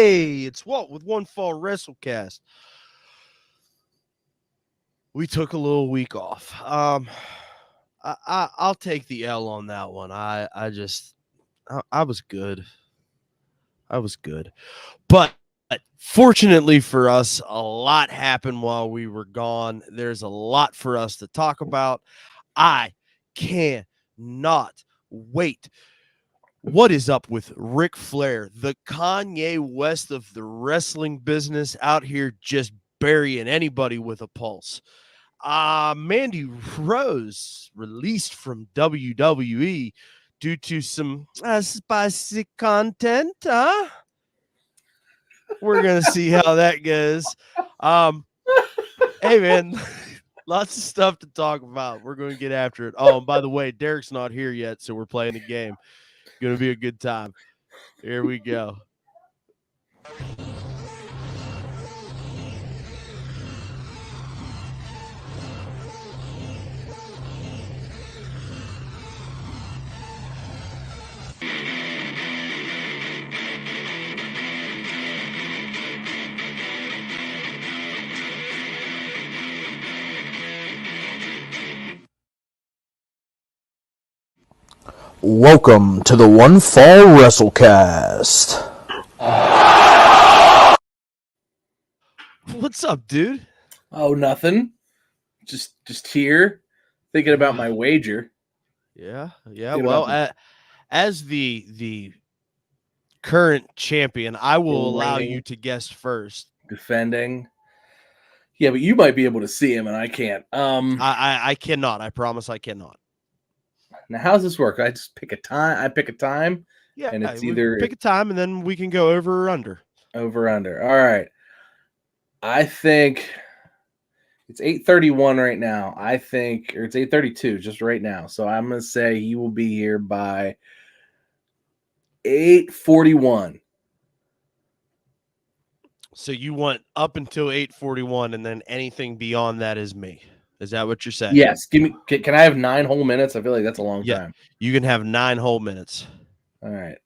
Hey, it's Walt with One Fall WrestleCast. We took a little week off. I'll take the L on that one. I was good. I was good. But fortunately for us, a lot happened while we were gone. There's a lot for us to talk about. I cannot wait. What is up with Ric Flair, the Kanye West of the wrestling business, out here just burying anybody with a pulse? Mandy Rose released from WWE due to some spicy content. We're gonna see how that goes. Hey man, lots of stuff to talk about. We're going to get after it. Oh, and by the way, Derek's not here yet, so we're playing the game. Going to be a good time. Here we go. Welcome to the One Fall WrestleCast. What's up, dude? Oh, nothing. Just here, thinking about my wager. Yeah. Well, as the current champion, I will allow you to guess first. Defending. Yeah, but you might be able to see him, and I can't. I cannot. I promise I cannot. Now, how's this work? I just pick a time. I pick a time. Yeah, and it's either pick a time, and then we can go over or under. Over under. All right. I think it's 8:31 right now. Or it's 8:32 just right now. So I'm gonna say he will be here by 8:41. So you want up until 8:41, and then anything beyond that is me. Is that what you're saying? Yes. Can I have 9 whole minutes? I feel like that's a long time. You can have 9 whole minutes. All right.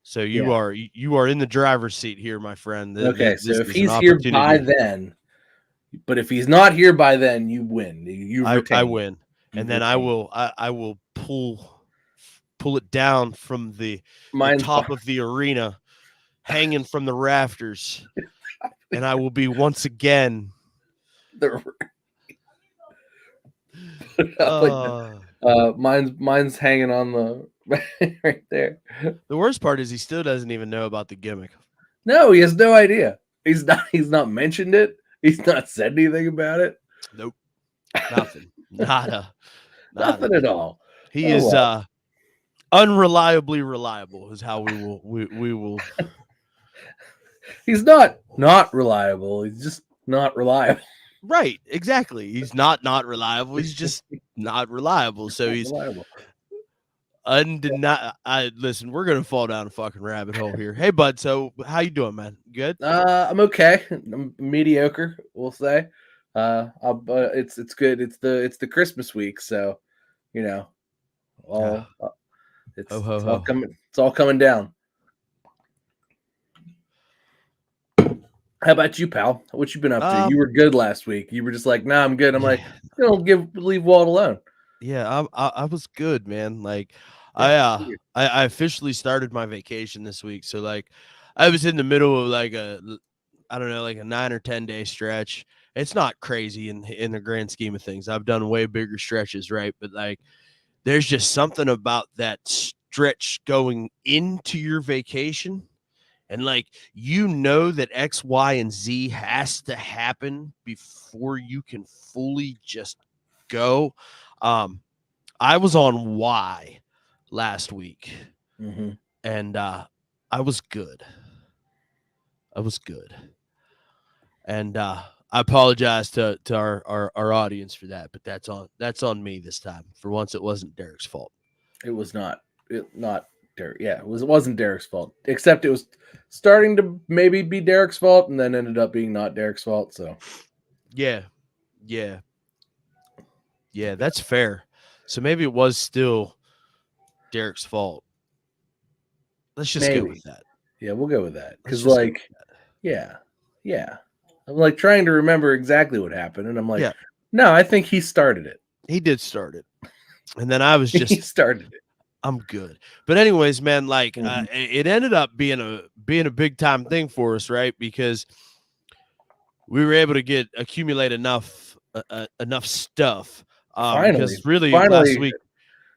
So you are in the driver's seat here, my friend. Okay, so if he's here by then, but if he's not here by then, you win. I win, and then I will pull it down from the top of the arena, hanging from the rafters, and I will be once again. Mine's hanging on the right there. The worst part is he still doesn't even know about the gimmick. No, he has no idea. He's not mentioned it. He's not said anything about it. Nope. Nothing. Nothing at all. He is unreliably reliable is how we will. He's not reliable. He's just not reliable. Right, exactly. He's not reliable. He's just not reliable. So he's reliable. Listen, we're gonna fall down a fucking rabbit hole here. Hey, bud. So how you doing, man? Good. I'm okay. I'm mediocre, we'll say. It's good. It's the Christmas week, so it's all coming down. How about you, pal? What you been up to? You were good last week. You were just like, nah, I'm good. I'm like, leave Walt alone. Yeah, I was good, man. Like, I officially started my vacation this week. So like, I was in the middle of like a 9 or 10 day stretch. It's not crazy in the grand scheme of things. I've done way bigger stretches, right? But like, there's just something about that stretch going into your vacation. And like, that X, Y, and Z has to happen before you can fully just go. I was on Y last week, and I was good. And I apologize to our audience for that, but that's on me this time. For once, it wasn't Derek's fault. It was not Derek. Yeah, it wasn't Derek's fault. Except it was starting to maybe be Derek's fault, and then ended up being not Derek's fault. So, yeah, that's fair. So maybe it was still Derek's fault. Let's just go with that. Yeah, we'll go with that. Let's Because, just go like, with that. yeah. I'm like trying to remember exactly what happened, and I'm like, Yeah, no, I think he started it. he did start it, and then I was He just started it. I'm good. But anyways, man, like Mhm. it ended up being a big time thing for us, right? Because we were able to accumulate enough enough stuff. Finally, Because really finally,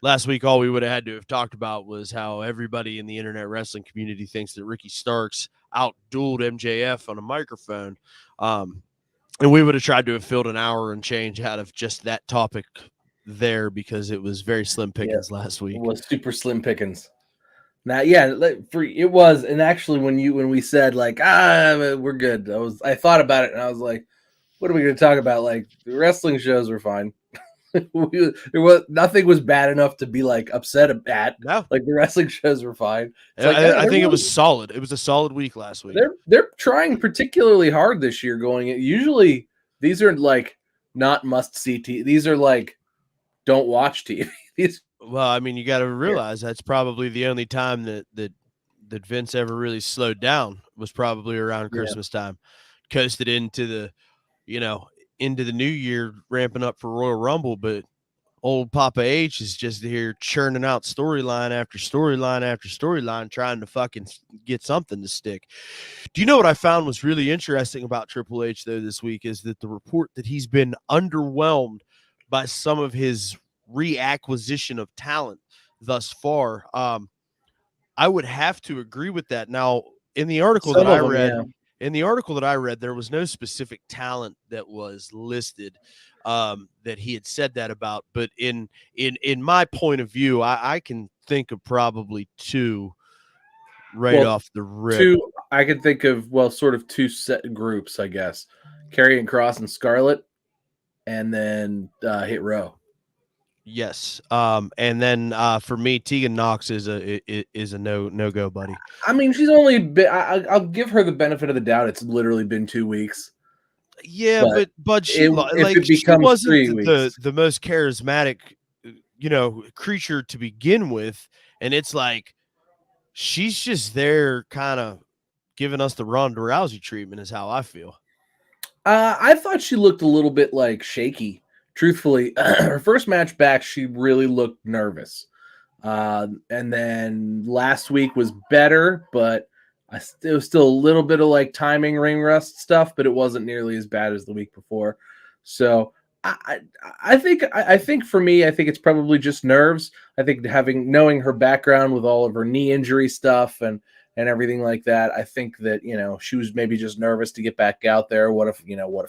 last week all we would have had to have talked about was how everybody in the internet wrestling community thinks that Ricky Starks outdueled MJF on a microphone. And we would have tried to have filled an hour and change out of just that topic there because it was very slim yeah, pickings last it week. was super slim pickings. Now, yeah, it was, and actually, when we said like we're good, I thought about it and I was like, what are we going to talk about? Like the wrestling shows were fine. Nothing was bad enough to be like upset at. No, Like the wrestling shows were fine. It's like I think it was solid. It was a solid week last week. they're trying particularly hard this year. Usually these are like not must see TV. These are like don't watch TV. These Well, I mean, you got to realize that's probably the only time that Vince ever really slowed down was probably around yeah. Christmas time. Coasted into into the new year, ramping up for Royal Rumble, but old Papa H is just here churning out storyline after storyline after storyline, trying to fucking get something to stick. Do you know what I found was really interesting about Triple H though this week is that the report that he's been underwhelmed by some of his reacquisition of talent thus far. I would have to agree with that. Now, in the article that Some I of them, read, yeah. there was no specific talent that was listed that he had said that about. But in my point of view, I can think of probably two right Well, off the rip. two I could think of. Well, sort of two set groups, I guess. Karrion Kross and Scarlett, and then Hit Row. Yes. And then for me, Tegan Knox is a no go, buddy. I mean, she's only been. I'll give her the benefit of the doubt. It's literally been 2 weeks. Yeah, but she If it she becomes wasn't 3 weeks, the most charismatic, creature to begin with, and it's like she's just there, kind of giving us the Ronda Rousey treatment, is how I feel. I thought she looked a little bit like shaky. Truthfully, her first match back, she really looked nervous. And then last week was better, but it was still a little bit of like timing ring rust stuff, but it wasn't nearly as bad as the week before. So I think for me, I think it's probably just nerves. I think knowing her background with all of her knee injury stuff and everything like that, I think that she was maybe just nervous to get back out there. What if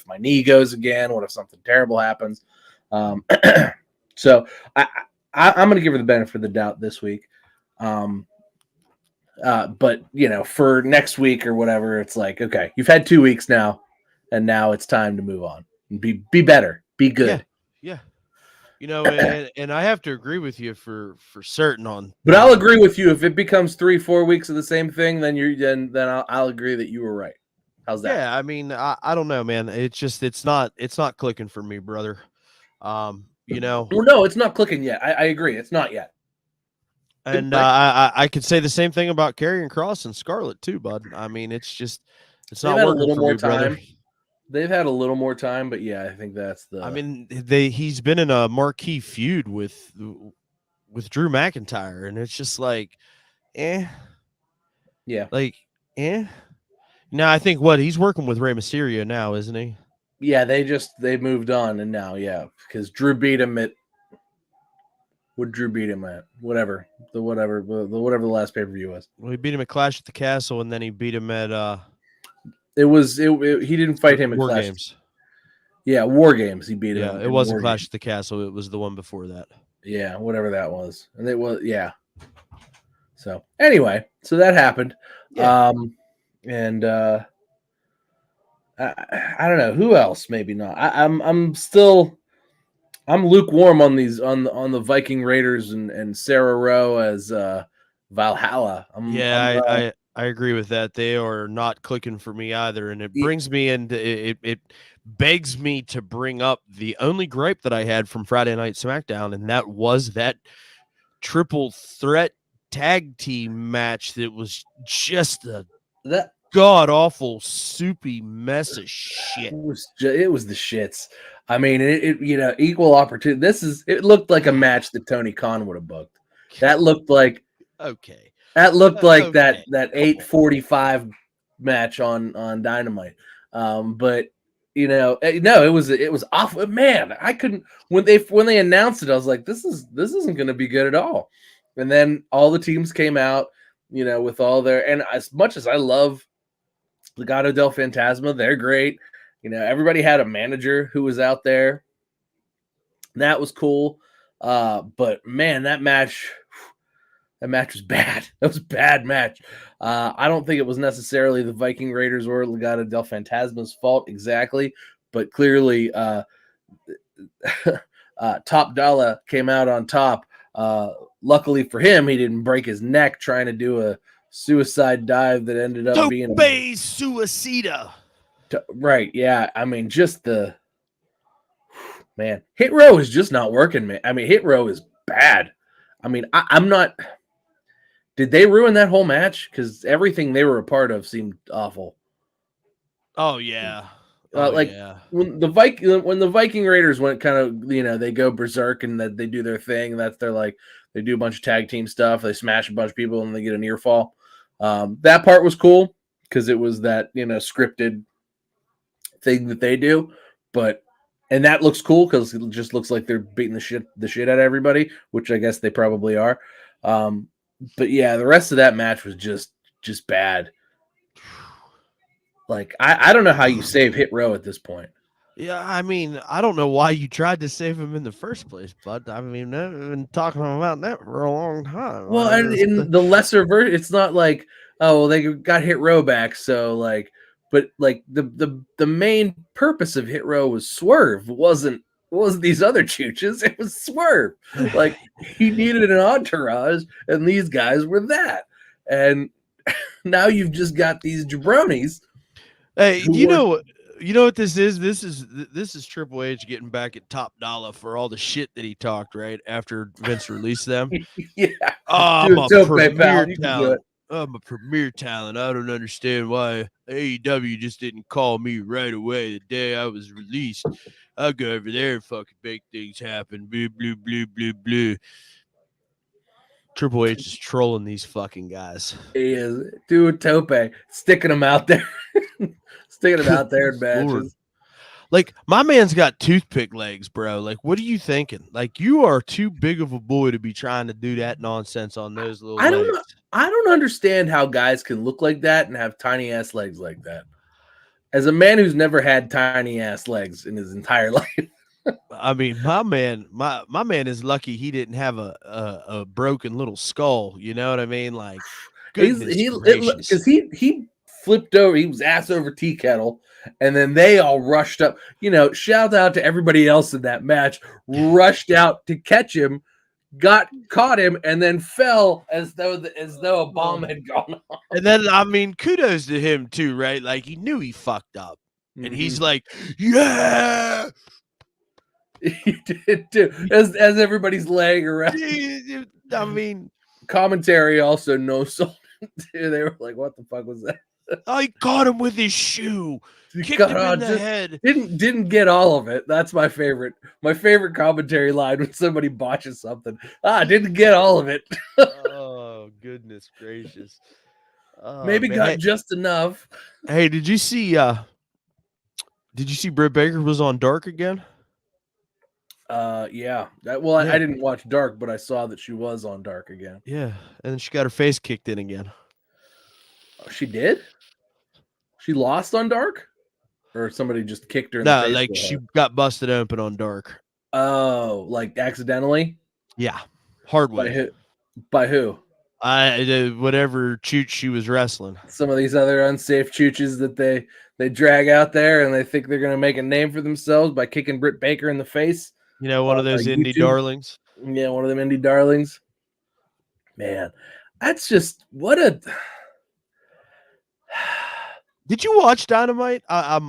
my knee goes again? What if something terrible happens? So I'm going to give her the benefit of the doubt this week. But for next week or whatever, it's like, okay, you've had 2 weeks now, and now it's time to move on and be better, be good. Yeah. And I have to agree with you for certain on. But I'll agree with you if it becomes 3-4 weeks of the same thing, then I'll agree that you were right. How's that? Yeah, I mean, I don't know, man. It's not clicking for me, brother. Well, no, it's not clicking yet. I agree, it's not yet. And I could say the same thing about Karrion Kross and Scarlett too, bud. I mean, it's not working for me, brother. They've had a little more time, but yeah, I think that's the. I mean, he's been in a marquee feud with Drew McIntyre, and it's just like, yeah, Now I think he's working with Rey Mysterio now, isn't he? Yeah, they moved on, and now because Drew beat him at. What Drew beat him at? Whatever the last pay-per-view was. Well, he beat him at Clash at the Castle, and then he beat him at he didn't fight him at War Clash. Games. Yeah, War Games. He beat him. Yeah, it wasn't Clash at the Castle. It was the one before that. Yeah, whatever that was, and it was So anyway, so that happened. Yeah. And I don't know who else. Maybe not. I'm lukewarm on these on the Viking Raiders and Sarah Rowe as Valhalla. I agree with that. They are not clicking for me either, and it brings me into it begs me to bring up the only gripe that I had from Friday Night SmackDown, and that was that triple threat tag team match that was just a That god awful soupy mess of shit. it was the shits. I mean, it equal opportunity. It looked like a match that Tony Khan would have booked. That looked like Okay. that Okay. that Come on. 8:45 match on Dynamite. But no, it was awful. Man, I couldn't when they announced it, I was like, this isn't going to be good at all. And then all the teams came out, with all their, and as much as I love Legado del Fantasma, they're great. Everybody had a manager who was out there. That was cool. But man, that match was bad. That was a bad match. I don't think it was necessarily the Viking Raiders or Legado del Fantasma's fault exactly, but clearly Top Dollar came out on top. Luckily for him, he didn't break his neck trying to do a suicide dive that ended up being a suicida. Right, yeah. I mean, just the man, Hit Row is just not working, man. I mean, Hit Row is bad. I mean, I'm not. Did they ruin that whole match? Because everything they were a part of seemed awful. Oh yeah. When the Viking Raiders went kind of, they go berserk and that they do their thing. They do a bunch of tag team stuff. They smash a bunch of people and they get a near fall. That part was cool because it was that scripted thing that they do, and that looks cool because it just looks like they're beating the shit out of everybody, which I guess they probably are. But yeah, the rest of that match was just bad. Like I don't know how you save Hit Row at this point. Yeah, I mean, I don't know why you tried to save him in the first place, but I mean, I've been talking about that for a long time. Well, and in the lesser version, it's not like, oh, well, they got Hit Row back, so but the main purpose of Hit Row was Swerve. It wasn't these other chooches. It was Swerve. Like he needed an entourage, and these guys were that. And now you've just got these jabronis. Hey, you know what this is? This is Triple H getting back at Top Dollar for all the shit that he talked right after Vince released them. Yeah, I'm a premier talent. I'm a premier talent. I don't understand why AEW just didn't call me right away the day I was released. I'll go over there and fucking make things happen. Blue, blue, blue, blue, blue. Triple H is trolling these fucking guys. He is. Dude, Tope, sticking them out there. Sticking them out there in matches. Lord. Like, my man's got toothpick legs, bro. Like, what are you thinking? Like, you are too big of a boy to be trying to do that nonsense on those little legs. I don't understand how guys can look like that and have tiny ass legs like that. As a man who's never had tiny ass legs in his entire life. I mean, my man is lucky he didn't have a broken little skull. You know what I mean? Like, because he flipped over, he was ass over tea kettle, and then they all rushed up. Shout out to everybody else in that match, rushed out to catch him, caught him, and then fell as though a bomb had gone off. And then, I mean, kudos to him too, right? Like he knew he fucked up, and he's like, yeah. He did too, as everybody's laying around. I mean, commentary also no sold. They were like, "What the fuck was that?" I caught him with his shoe, kicked him in the head. Didn't get all of it. That's my favorite. My favorite commentary line when somebody botches something. Didn't get all of it. Oh goodness gracious! Maybe got just enough. Hey, did you see Britt Baker was on Dark again? Yeah. I didn't watch Dark, but I saw that she was on Dark again. Yeah, and then she got her face kicked in again. Oh, she did? She lost on Dark? Or somebody just kicked her in the face? No, like she got busted open on Dark. Oh, like accidentally? Yeah. Hard way. By who? Whatever chooch she was wrestling. Some of these other unsafe chooches that they drag out there and they think they're going to make a name for themselves by kicking Britt Baker in the face. One of those indie darlings. Yeah, one of them indie darlings. Man, that's just what a. Did you watch Dynamite? I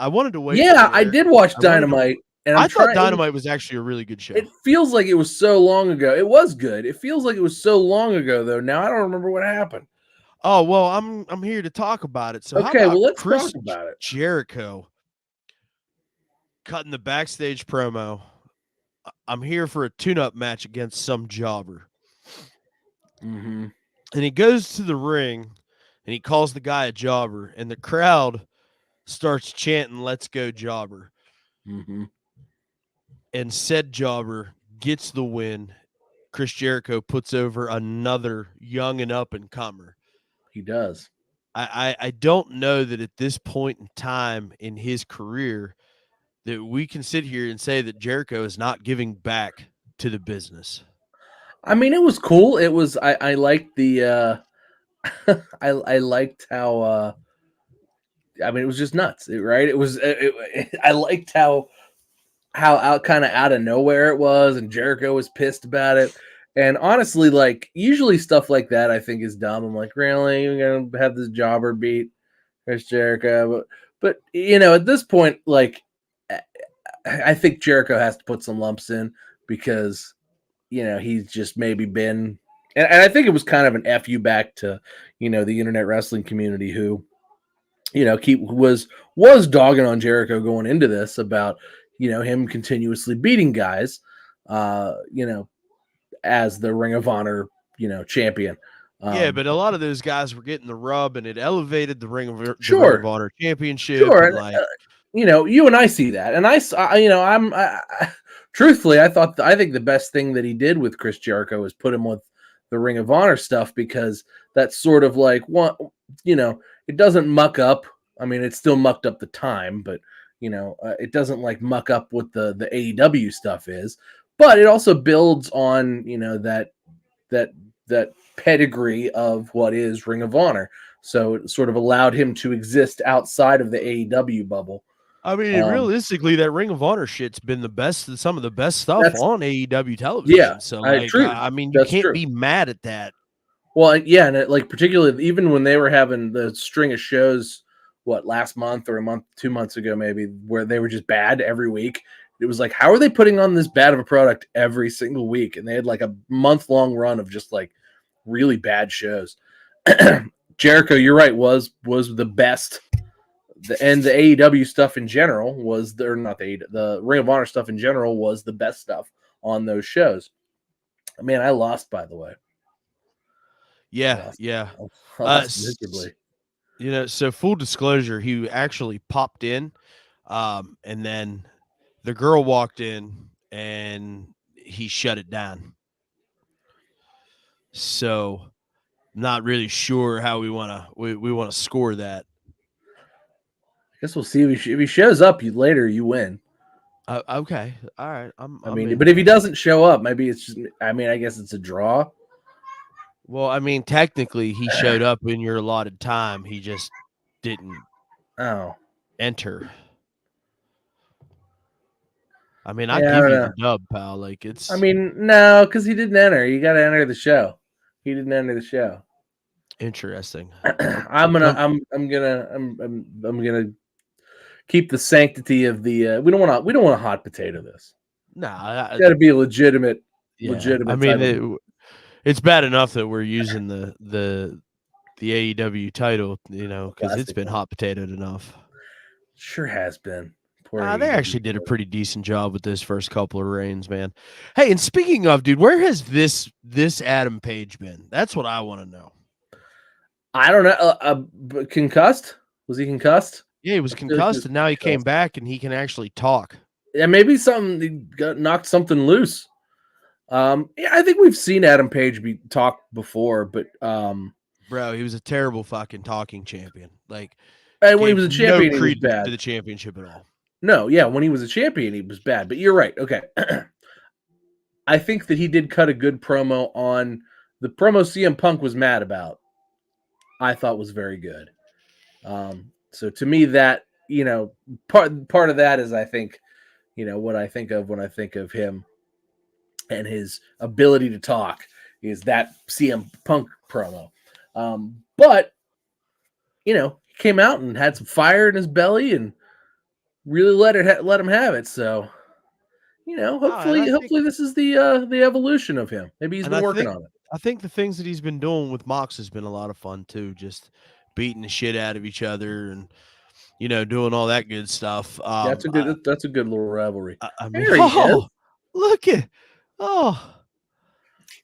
wanted to wait. Yeah, I did watch Dynamite, And I thought Dynamite was actually a really good show. It feels like it was so long ago. It was good. It feels like it was so long ago, though. Now I don't remember what happened. Oh, well, I'm here to talk about it. So okay, how about well, let's Chris talk about it. Jericho cutting the backstage promo? I'm here for a tune-up match against some jobber. Mm-hmm. And he goes to the ring, and he calls the guy a jobber, and the crowd starts chanting, "Let's go, jobber." Mm-hmm. And said jobber gets the win. Chris Jericho puts over another young and up-and-comer. He does. I don't know that at this point in time in his career that we can sit here and say that Jericho is not giving back to the business. I mean, it was cool. It was. I liked the. I liked how. I mean, it was just nuts, right? It was. I liked how out kind of out of nowhere it was, and Jericho was pissed about it. And honestly, like usually stuff like that, I think is dumb. I'm like, really, you're gonna have this jobber beat Chris Jericho? But at this point, like, I think Jericho has to put some lumps in because he's just maybe been, and I think it was kind of an fu back to the internet wrestling community who was dogging on Jericho going into this about him continuously beating guys, as the Ring of Honor champion. Yeah, but a lot of those guys were getting the rub, and it elevated the Ring of Honor championship. Sure, and like you and I see that, and truthfully, I think the best thing that he did with Chris Jericho is put him with the Ring of Honor stuff, because that's sort of like it doesn't muck up. I mean, it still mucked up the time, but it doesn't like muck up what the AEW stuff is. But it also builds on that pedigree of what is Ring of Honor. So it sort of allowed him to exist outside of the AEW bubble. I mean, realistically, that Ring of Honor shit's been some of the best stuff on AEW television. Yeah, so I mean, you can't be mad at that. Well, yeah, and particularly even when they were having the string of shows, last month or 2 months ago, maybe, where they were just bad every week. It was like, how are they putting on this bad of a product every single week? And they had like a month-long run of just like really bad shows. Jericho, you're right, was the best. And the AEW stuff in general was the Ring of Honor stuff in general was the best stuff on those shows. Man, I lost, by the way. Yeah. I lost miserably. So full disclosure, he actually popped in, and then the girl walked in and he shut it down. So not really sure how we want to score that. I guess we'll see if he shows up later, you win. Okay. All right. But if he doesn't show up, maybe it's just, I guess it's a draw. Well, I mean, technically he showed up in your allotted time. He just didn't enter. I mean, I give you the dub, pal. Like it's. I mean, no, because he didn't enter. You got to enter the show. He didn't enter the show. Interesting. I'm gonna keep the sanctity of the. We don't want to hot potato this. No, it's got to be a legitimate. I mean, it's bad enough that we're using the AEW title, because it's been hot potatoed enough. Sure has been. They actually did a pretty decent job with this first couple of reigns, man. Hey, and speaking of, dude, where has this Adam Page been? That's what I want to know. I don't know. Concussed? Was he concussed? Yeah, he was concussed, and now he came back and he can actually talk. Yeah, maybe knocked something loose. Yeah, I think we've seen Adam Page be talked before, but bro, he was a terrible fucking talking champion. Like, and when he was a champion, he was bad to the championship at all. No, yeah, when he was a champion, he was bad. But you're right. Okay, I think that he did cut a good promo on the promo CM Punk was mad about. I thought was very good. So to me, that part of that is, I think, what I think of when I think of him and his ability to talk is that CM Punk promo. But he came out and had some fire in his belly and really let him have it. So hopefully this is the evolution of him. Maybe he's been working on it. I think the things that he's been doing with Mox has been a lot of fun too. Just beating the shit out of each other and doing all that good stuff. That's a good little rivalry. I mean, look at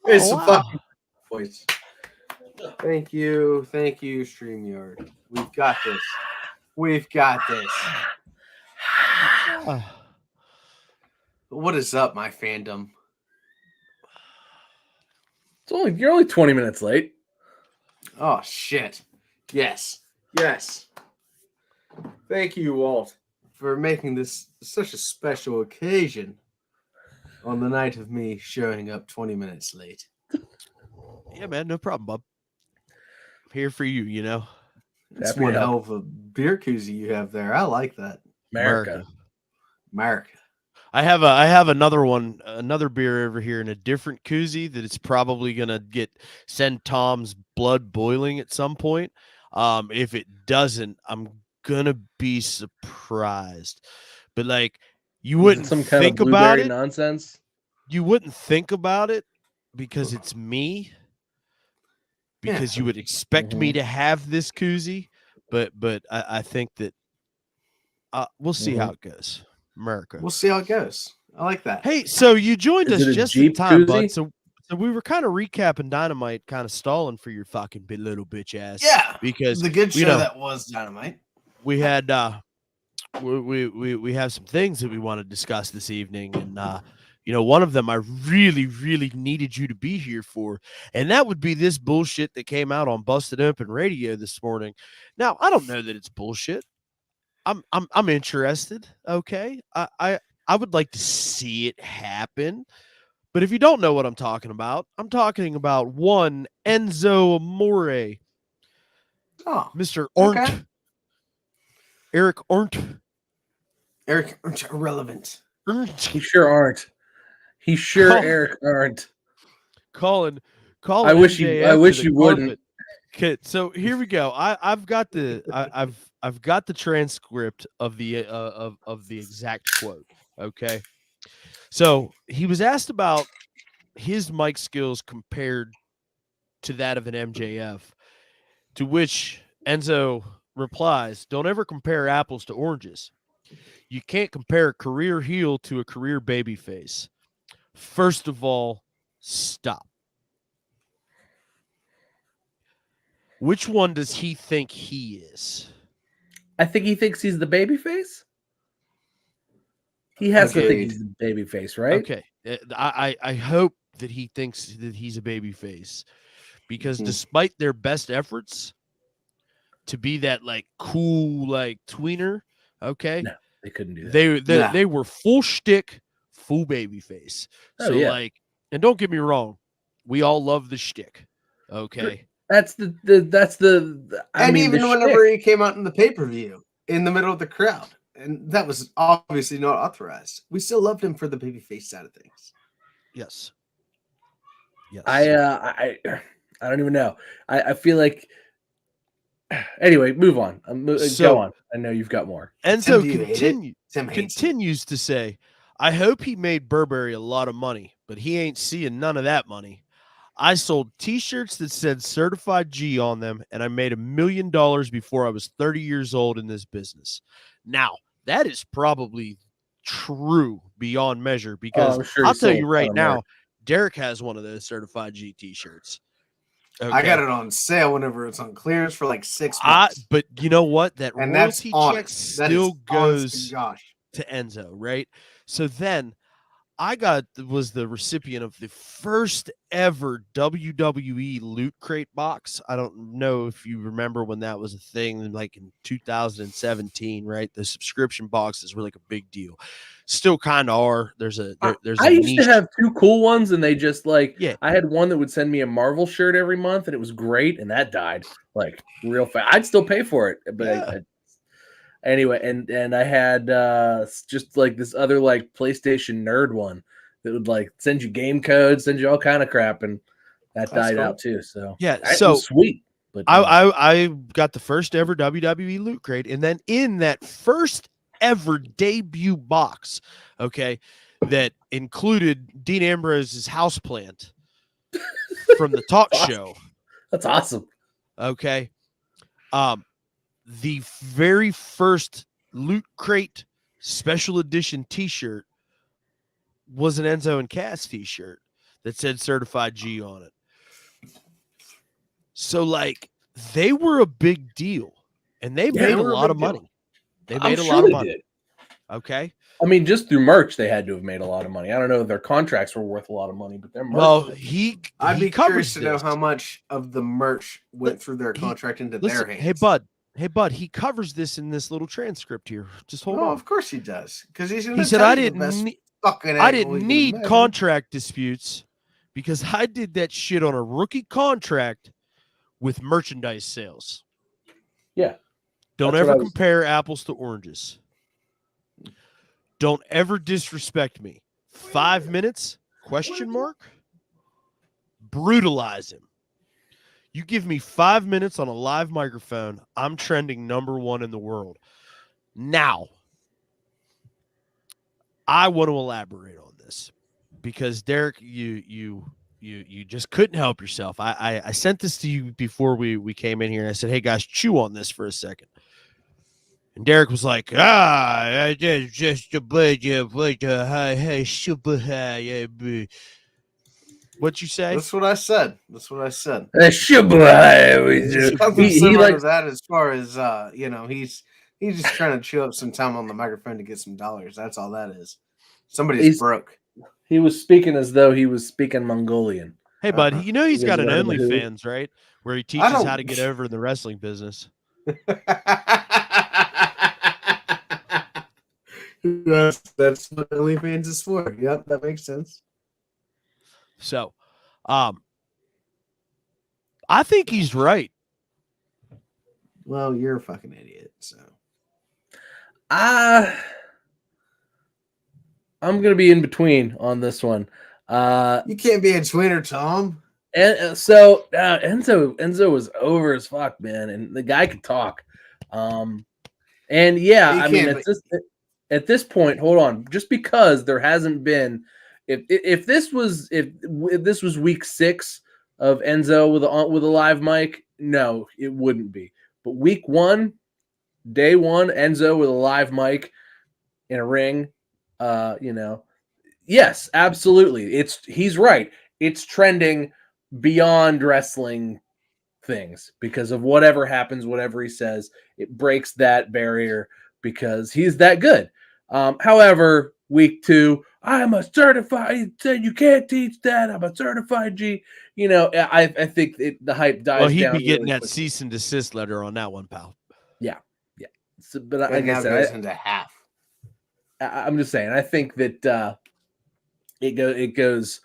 It's a fucking voice. Thank you, StreamYard. We've got this. What is up, my fandom? You're only 20 minutes late. Oh shit. Yes. Thank you, Walt, for making this such a special occasion on the night of me showing up 20 minutes late. Yeah, man, no problem, bub. I'm here for you, That's one hell of a beer koozie you have there. I like that. America. I have another beer over here in a different koozie that it's probably gonna send Tom's blood boiling at some point. If it doesn't, I'm gonna be surprised. But like, you wouldn't some kind think of about it. Nonsense. You wouldn't think about it because it's me. Because you would expect me to have this koozie, but I think that we'll see how it goes. America. We'll see how it goes. I like that. Hey, so you joined us just in time, bud. So we were kind of recapping Dynamite, kind of stalling for your fucking little bitch ass. Yeah, because the good show that was Dynamite. We had we have some things that we want to discuss this evening, and one of them I really, really needed you to be here for, and that would be this bullshit that came out on Busted Open Radio this morning. Now, I don't know that it's bullshit. I'm interested. Okay, I would like to see it happen, but if you don't know what I'm talking about one Enzo Amore, Mr. Arndt, okay. Eric Arndt, irrelevant. He sure aren't. Eric Arndt. Calling. I wish you wouldn't. Okay, so here we go. I've got the transcript of the exact quote. Okay, so he was asked about his mic skills compared to that of an MJF, to which Enzo replies, "Don't ever compare apples to oranges. You can't compare a career heel to a career babyface. First of all, stop." Which one does he think he is? I think he thinks he's the babyface. He has to think he's the babyface, right? Okay. I hope that he thinks that he's a babyface, because despite their best efforts to be that like cool like tweener, okay, no, they couldn't do that. They were full shtick, full babyface. So like, and don't get me wrong, we all love the shtick, okay. That's the whenever he came out in the pay-per-view in the middle of the crowd, and that was obviously not authorized, we still loved him for the babyface side of things. Yes. I don't even know. I feel like. Anyway, move on. Go on. I know you've got more. Enzo continues to say, "I hope he made Burberry a lot of money, but he ain't seeing none of that money. I sold t-shirts that said Certified G on them, and I made $1 million before I was 30 years old in this business." Now, that is probably true beyond measure, because I'll tell you right now, Derek has one of those Certified G t-shirts. Okay. I got it on sale whenever it's on clearance for like $6. But you know what? That and royalty check still goes to Enzo, right? So then I was the recipient of the first ever WWE Loot Crate box. I don't know if you remember when that was a thing, like in 2017, right? The subscription boxes were like a big deal. Still kind of are. I used to have two cool ones, and they just like, I had one that would send me a Marvel shirt every month, and it was great, and that died like real fast. I'd still pay for it, but anyway, and I had just like this other like PlayStation nerd one that would like send you game codes, send you all kind of crap, and that died out too. So so sweet. But I got the first ever WWE Loot Crate, and then in that first ever debut box, okay, that included Dean Ambrose's houseplant from the talk show. That's awesome. Okay. The very first Loot Crate special edition t-shirt was an Enzo and Cass t-shirt that said Certified G on it. So, like, they were a big deal, and they made a lot of money. They made a lot of money. Okay. I mean, just through merch, they had to have made a lot of money. I don't know if their contracts were worth a lot of money, but their merch. Well, I'd be curious to know how much of the merch went through their contract into their hands. Hey, bud, he covers this in this little transcript here. Just hold on. Of course he does. Because he said, I didn't need contract disputes because I did that shit on a rookie contract with merchandise sales. Yeah. Don't ever compare apples to oranges. Don't ever disrespect me. 5 minutes? Question mark? Brutalize him. You give me 5 minutes on a live microphone, I'm trending #1 in the world. Now, I want to elaborate on this because Derek, you just couldn't help yourself. I sent this to you before we came in here, and I said, hey guys, chew on this for a second. And Derek was like, just a budget, hey, super high. What'd you say? That's what I said. He likes that as far as he's just trying to chew up some time on the microphone to get some dollars. That's all that is. Somebody's broke. He was speaking as though he was speaking Mongolian. Hey, bud, you know he's got an OnlyFans, right? Where he teaches how to get over in the wrestling business. That's what OnlyFans is for. Yep, that makes sense. So, I think he's right. Well, you're a fucking idiot. So, I'm gonna be in between on this one. You can't be a tweener, Tom. And so Enzo was over as fuck, man, and the guy could talk. And yeah, I mean, at this point, hold on, just because there hasn't been, if this was week 6 of Enzo with a live mic, no, it wouldn't be. But week 1, day 1, Enzo with a live mic in a ring, yes, absolutely, he's right. It's trending beyond wrestling things because of whatever happens, whatever he says, it breaks that barrier because he's that good. However, week 2, I'm a certified. He said you can't teach that. I'm a certified G. I think the hype dies down. Well, he'd be getting that cease and desist letter on that one, pal. Yeah. So, but like I said, goes into half. I'm just saying. I think that it goes.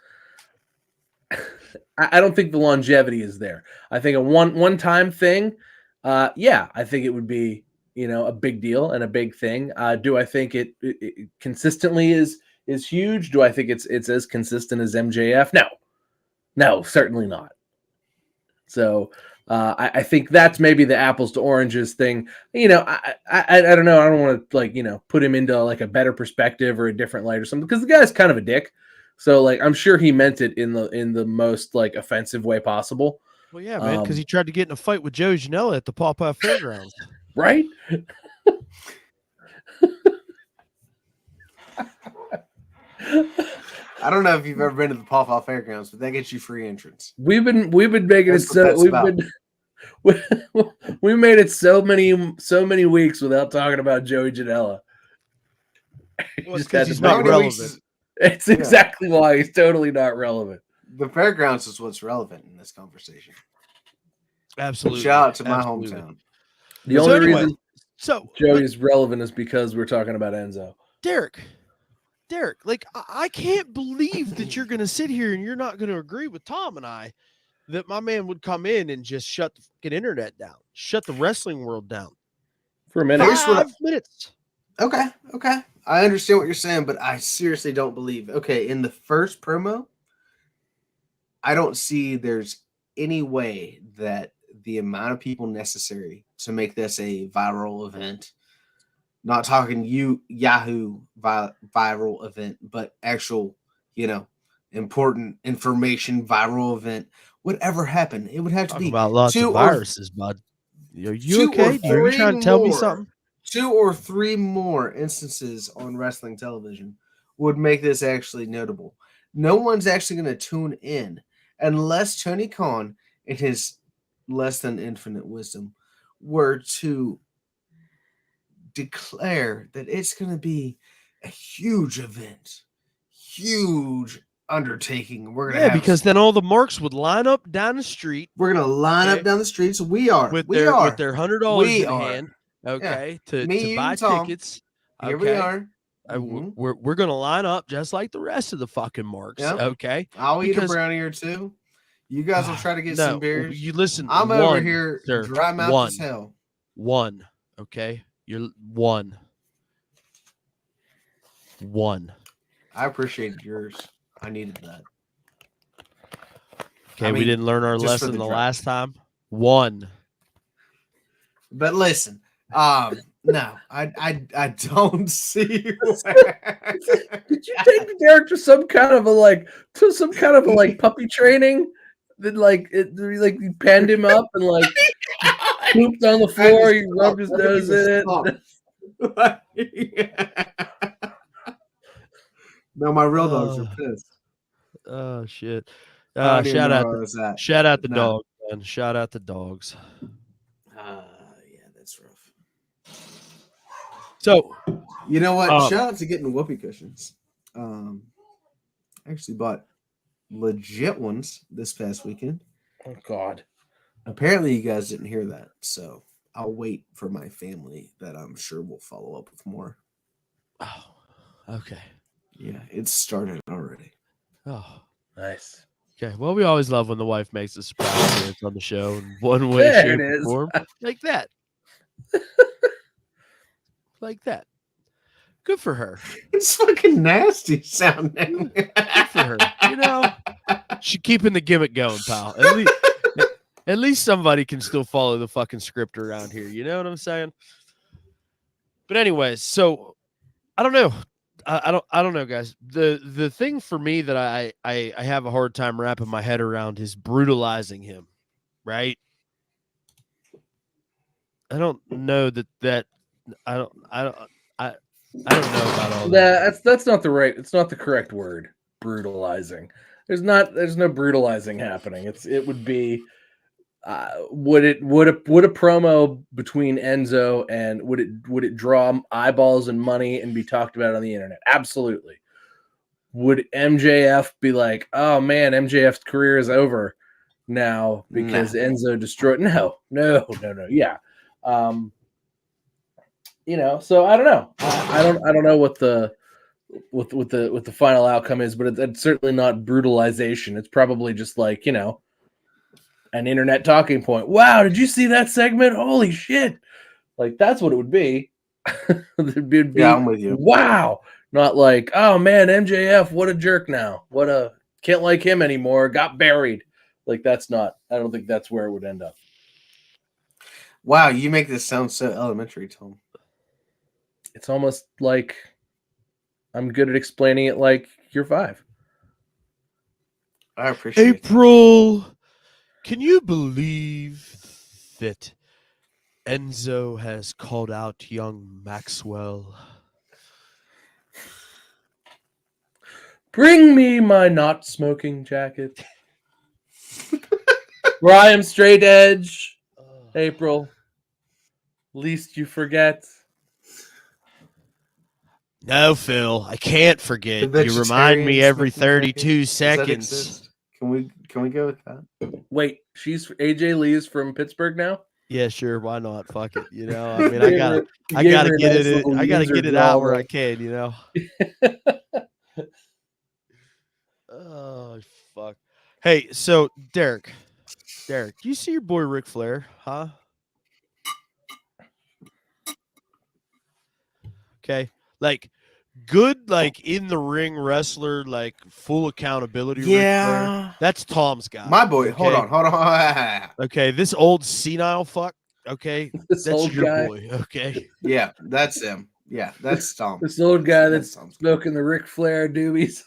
I don't think the longevity is there. I think a one-time thing. I think it would be a big deal and a big thing. Do I think it consistently is huge? Do I think it's as consistent as MJF? No, certainly not. So I think that's maybe the apples to oranges thing. I don't know. I don't want to put him into like a better perspective or a different light or something because the guy's kind of a dick. So I'm sure he meant it in the most offensive way possible. Well, yeah, man, because he tried to get in a fight with Joey Janela at the Pawpaw Fairgrounds. Right? I don't know if you've ever been to the Pawpaw Fairgrounds, but that gets you free entrance. We've been making it so we made it so many weeks without talking about Joey Janela. Well, because he's not relevant. It's exactly why he's totally not relevant. The fairgrounds is what's relevant in this conversation. Absolutely. Shout out to my hometown. The only reason Joey's relevant is because we're talking about Enzo. Derek, I can't believe that you're going to sit here and you're not going to agree with Tom and I that my man would come in and just shut the fucking internet down, shut the wrestling world down for a minute. 5 minutes. Okay. I understand what you're saying, but I seriously don't believe. Okay, in the first promo, I don't see there's any way that the amount of people necessary to make this a viral event Not talking Yahoo viral event, but actual, important information viral event. Whatever happened, it would have to Talk be about lots of viruses, bud. Are you okay? Are you trying to tell me something? 2 or 3 more instances on wrestling television would make this actually notable. No one's actually going to tune in unless Tony Khan, in his less than infinite wisdom, were to declare that it's going to be a huge event, huge undertaking. We're going to have, because then all the marks would line up down the street. We're going to line up down the street. So we are with their $100 in hand. Okay, yeah. to buy tickets. Here we are. We're gonna line up just like the rest of the fucking marks. Yep. Okay, I'll eat a brownie or two. You guys will try to get some beers. You listen. I'm over here dry mouth as hell. One. Okay, you're one. I appreciated yours. I needed that. Okay, we didn't learn our lesson the last time. One. But listen, no, I don't see. Did you take Derek to some kind of a puppy training? That you panned him up and pooped on the floor. He rubbed his nose in it. No, my real dogs are pissed. Oh shit! Shout out the dogs, man. Shout out the dogs. Yeah, that's rough. So, you know what? Shout out to getting whoopee cushions. I actually bought legit ones this past weekend. Oh God! Apparently, you guys didn't hear that, so I'll wait for my family that I'm sure will follow up with more. Oh, okay. Yeah, it's started already. Oh, nice. Okay, well, we always love when the wife makes a surprise appearance on the show in one way, shape, or form. Like that. Like that. Good for her. It's fucking nasty sounding. Good for her. She's keeping the gimmick going, pal. At least somebody can still follow the fucking script around here. You know what I'm saying? But anyways, so I don't know. I don't know, guys. The thing for me that I have a hard time wrapping my head around is brutalizing him, right? I don't know that I don't know about all that. That's not the right. It's not the correct word. Brutalizing. There's no brutalizing happening. It would be. Would a promo between Enzo and would it draw eyeballs and money and be talked about on the internet? Absolutely. Would MJF be like, oh man, MJF's career is over now because Enzo destroyed? No. Yeah. So I don't know. I don't know what the final outcome is, but it's certainly not brutalization. It's probably just an internet talking point. Wow, did you see that segment? Holy shit. That's what it would be. Yeah, I'm with you. Wow. Not like, oh man, MJF, what a jerk now. Can't like him anymore. Got buried. I don't think that's where it would end up. Wow, you make this sound so elementary, Tom. It's almost like I'm good at explaining it like you're 5. I appreciate it. April. Can you believe that Enzo has called out young Maxwell? Bring me my not smoking jacket. Where I am straight edge. April. Least you forget. No, Phil, I can't forget. You remind me every 32 seconds. Can we go with that? Wait, AJ Lee's from Pittsburgh now? Yeah, sure. Why not? Fuck it. I mean, I gotta get it out where I can. Oh fuck. Hey, so Derek, do you see your boy Ric Flair? Huh? Okay, good, in the ring wrestler, full accountability. Yeah, that's Tom's guy. My boy. Okay? Hold on. Okay, this old senile fuck. Okay, that's your guy. boy. Okay, yeah, that's him. Yeah, that's Tom. This old guy that's Tom's smoking the Ric Flair doobies.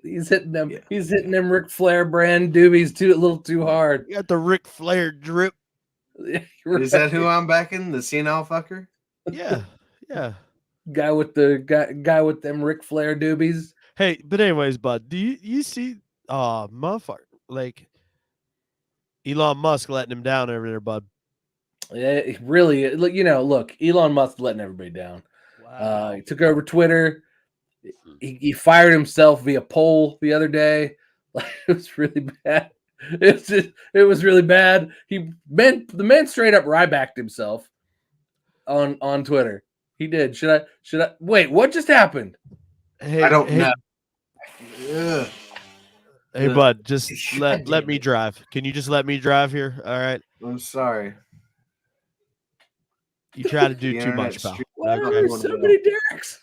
He's hitting them. Yeah. He's hitting them Ric Flair brand doobies a little too hard. You got the Ric Flair drip. Is that who I'm backing? The senile fucker? Yeah, yeah. guy with them Ric Flair doobies? Hey, but anyways, bud, do you see motherfucker, like Elon Musk letting him down over there, bud? Yeah, really. Look, Elon Musk letting everybody down. Wow. He took over Twitter. He fired himself via poll the other day. Like, it was really bad. It was really bad. The man straight up Rybacked himself on Twitter. He did. Should I wait? What just happened? Hey, I don't hey, know. Ugh. Hey, bud, just let me drive. Can you just let me drive here? All right. I'm sorry. You try to do The too much, internet's pal. stupid. Why are Okay. there so many Derek's?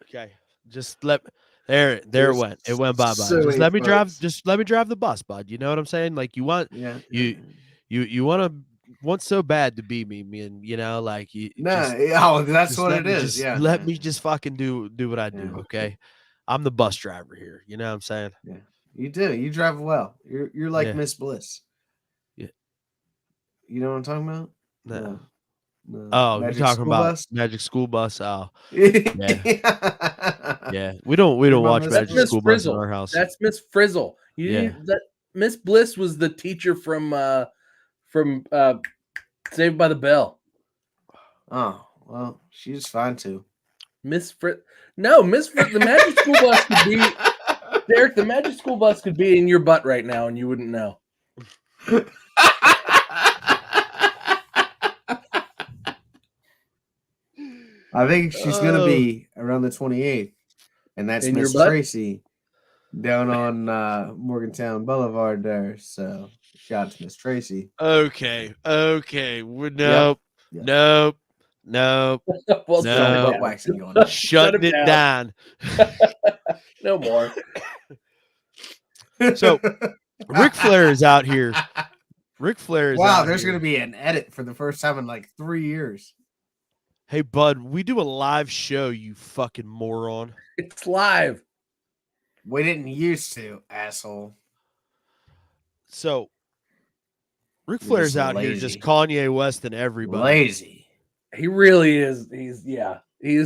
Okay. Just let there it There's went. It went by. so Just many let me drive. folks. Just let me drive the bus, bud. You know what I'm saying? Like you want Yeah. you want so bad to be me, and you know, like you. No, just, that's just what let it me is. just Yeah. let me just fucking do what I do. Yeah. Okay. I'm the bus driver here. You know what I'm saying? Yeah. You do. You drive well. You're like Yeah. Miss Bliss. Yeah. You know what I'm talking about? No. No. Oh, Magic you're talking School about Bus? Magic School Bus? Oh, Yeah. yeah. We don't about watch Miss Magic Bliss? School Bus in our house. That's Miss Frizzle. Miss Bliss was the teacher from Saved by the Bell. Oh, well, she's fine too. The Magic School Bus could be Derek. The Magic School Bus could be in your butt right now, and you wouldn't know. I think she's going to be around the 28th, and that's In your Miss butt? Tracy down on Morgantown Boulevard there. So, shout out to Miss Tracy. Okay. Nope. Yep. Nope. Nope. Well, No. shut it butt down. waxing going on. Shutting it down. No more. So Ric Flair is out here. Ric Flair is Wow, out there's here. going to be an edit for the first time in like 3 years. Hey, bud, we do a live show, you fucking moron. It's live. We didn't used to, asshole. So Ric You're Flair's just out here lazy. just Kanye West and everybody. Lazy. He really is. He is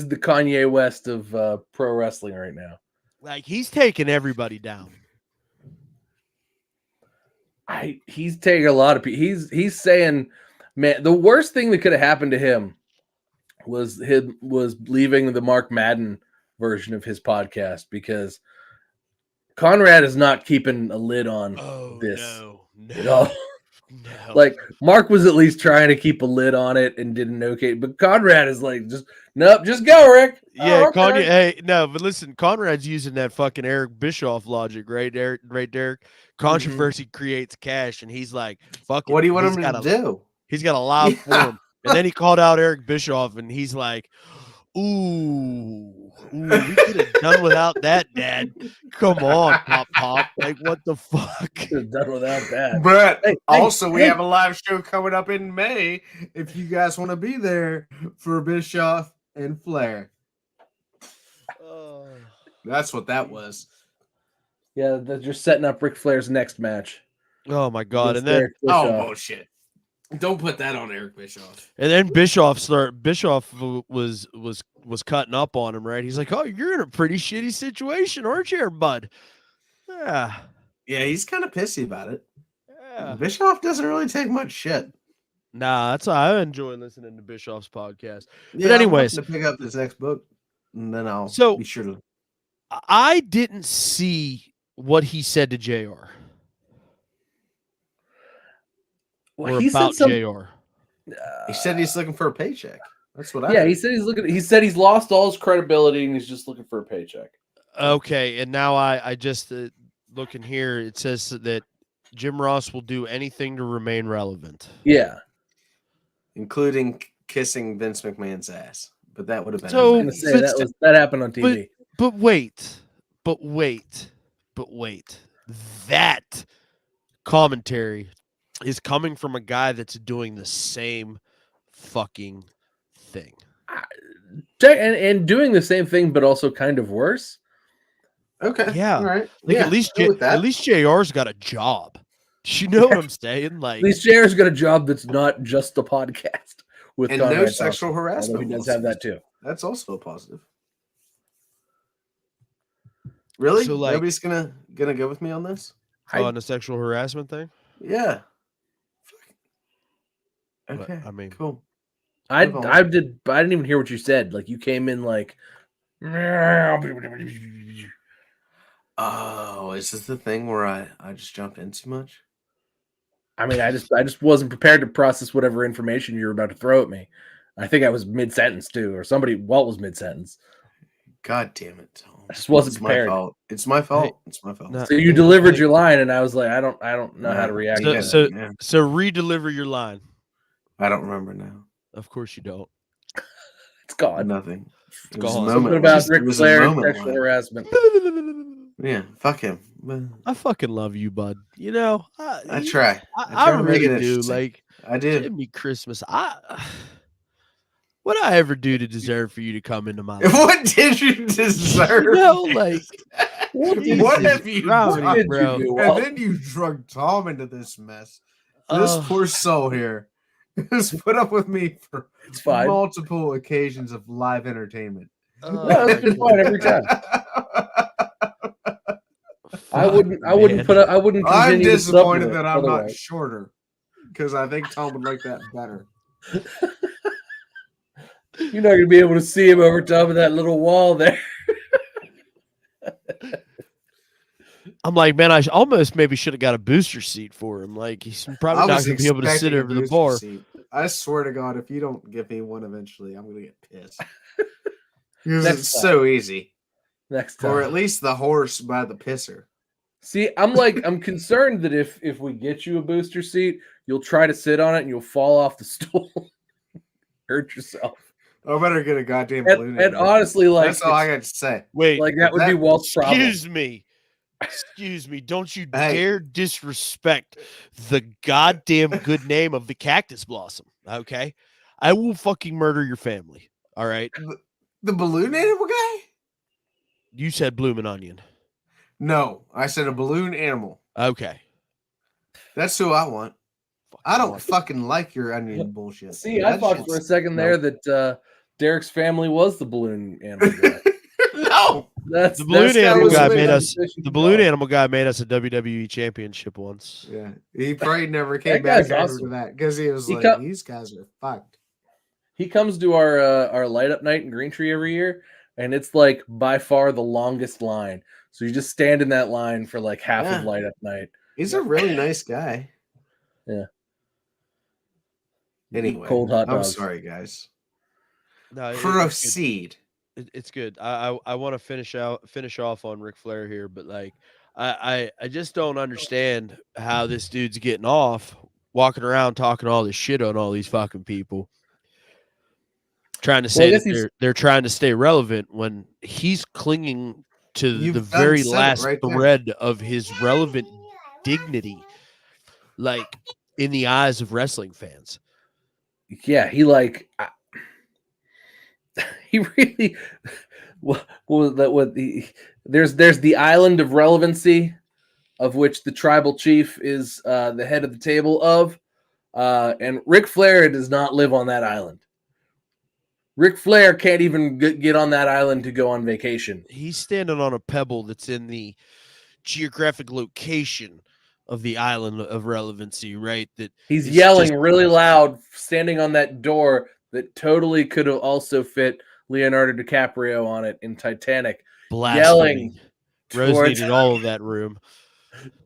the Kanye West of pro wrestling right now. Like he's taking everybody down. He's taking a lot of people. He's saying, man, the worst thing that could have happened to him was leaving the Mark Madden version of his podcast, because Conrad is not keeping a lid on this at all. No. Like Mark was at least trying to keep a lid on it and didn't okay, but Conrad is like, nope, just go, Rick. Yeah, Oh, okay. Kanye. Hey, no, but listen, Conrad's using that fucking Eric Bischoff logic, right, Derek? Right, Derek. Controversy creates cash, and he's like, "Fuck it." What do you want He's him got to a- do? He's got a live Yeah. form, and then he called out Eric Bischoff, and he's like, "Ooh, we could have done without that, Dad. Come on, Pop. Like, what the fuck?" Could have done without that. But Hey, also, we hey. have a live show coming up in May. If you guys want to be there for Bischoff and Flair, that's what that was. Yeah, they're just setting up Ric Flair's next match. Oh my god! against And then Eric Oh Bischoff. bullshit! Don't put that on Eric Bischoff. Bischoff was cutting up on him, right? He's like, "Oh, you're in a pretty shitty situation, aren't you, bud?" Yeah. Yeah, he's kind of pissy about it. Yeah. Bischoff doesn't really take much shit. Nah, that's why I enjoy listening to Bischoff's podcast. Yeah, But anyways, I'm to pick up this next book, and then I'll So- be sure to. I didn't see what he said to JR Well, or he about said JR. He said he's looking for a paycheck. That's what I. Yeah, heard. he said he's looking. He said he's lost all his credibility and he's just looking for a paycheck. Okay, and now I just looking here. It says that Jim Ross will do anything to remain relevant. Yeah, including kissing Vince McMahon's ass. But that would have been. So- I'm gonna say But that happened on TV. But wait. That commentary is coming from a guy that's doing the same fucking thing. and doing the same thing, but also kind of worse. Okay. Yeah. All right. Like yeah, at least go with that. JR's got a job. You know what I'm saying? Like At least JR's got a job that's not just a podcast with And Conrad no Thompson, sexual harassment. although he does have that too. That's also a positive. Really? So, like- Nobody's gonna go with me on this? on the sexual harassment thing. Yeah. But, Okay. I mean, cool. I Move on. didn't even hear what you said. Like you came in like Oh, is this the thing where I just jumped in too much? I mean, I just wasn't prepared to process whatever information you were about to throw at me. I think I was mid-sentence too, or Walt was mid-sentence. God damn it, Tom. I just wasn't It's prepared. my fault. It's my fault. It's my fault. no, So you delivered your line, and I was like, I don't know how to react. Yeah. to that. So re-deliver your line. I don't remember now. Of course you don't. It's gone. Nothing. It gone. was a Something moment. about It Ric was a Flair and moment sexual line. harassment. Yeah, fuck him. I fucking love you, bud. You know, I try. I try to make really it do. interesting. Like, I do. Jimmy Christmas. What I ever do to deserve for you to come into my life? What did you deserve? You know, like, what Jesus have you Christ, done? bro? And then you drug Tom into this mess. This poor soul here has put up with me for It's fine. multiple occasions of live entertainment. No, it's been fine every time. I wouldn't man. continue I'm to disappointed supplement that I'm not otherwise. shorter because I think Tom would like that better. You're not gonna be able to see him over top of that little wall there. I'm like, man, I almost maybe should have got a booster seat for him. Like, he's probably I not was going to be able to sit expecting a over the booster bar. seat. I swear to God, if you don't give me one eventually, I'm going to get pissed. Because Next it's time. so easy. Next time. Or at least the horse by the pisser. See, I'm concerned that if we get you a booster seat, you'll try to sit on it and you'll fall off the stool, hurt yourself. I better get a goddamn balloon. And honestly, like that's all I got to say. Wait, like that would be Walt's problem. Excuse me. Don't you dare disrespect the goddamn good name of the cactus blossom. Okay, I will fucking murder your family. All right. The balloon animal guy? You said bloomin' onion. No, I said a balloon animal. Okay. That's who I want. I don't fucking like your onion bullshit. See, I thought for a second there that Derek's family was the balloon animal guy. No, The balloon animal guy made us. conversation The to balloon go. animal guy made us a WWE championship once. Yeah, he probably never came That back guy's after awesome. that because he was He like, these guys are fucked. He comes to our light up night in Green Tree every year, and it's like by far the longest line. So you just stand in that line for like half of light up night. He's a really nice guy. Yeah. Anyway, Cold hot I'm dogs. sorry, guys. No, Proceed. it's good. I want to finish off on Ric Flair here, but like I just don't understand how this dude's getting off walking around talking all this shit on all these fucking people. Trying to say that they're trying to stay relevant when he's clinging to the very last thread of his relevant dignity, like in the eyes of wrestling fans. Yeah, he really there's the island of relevancy of which the tribal chief is the head of the table of, and Ric Flair does not live on that island. Ric Flair can't even get on that island to go on vacation. He's standing on a pebble that's in the geographic location of the island of relevancy, right? That he's yelling really loud, standing on that door that totally could have also fit Leonardo DiCaprio on it in Titanic. Yelling. Rose needed all of that room.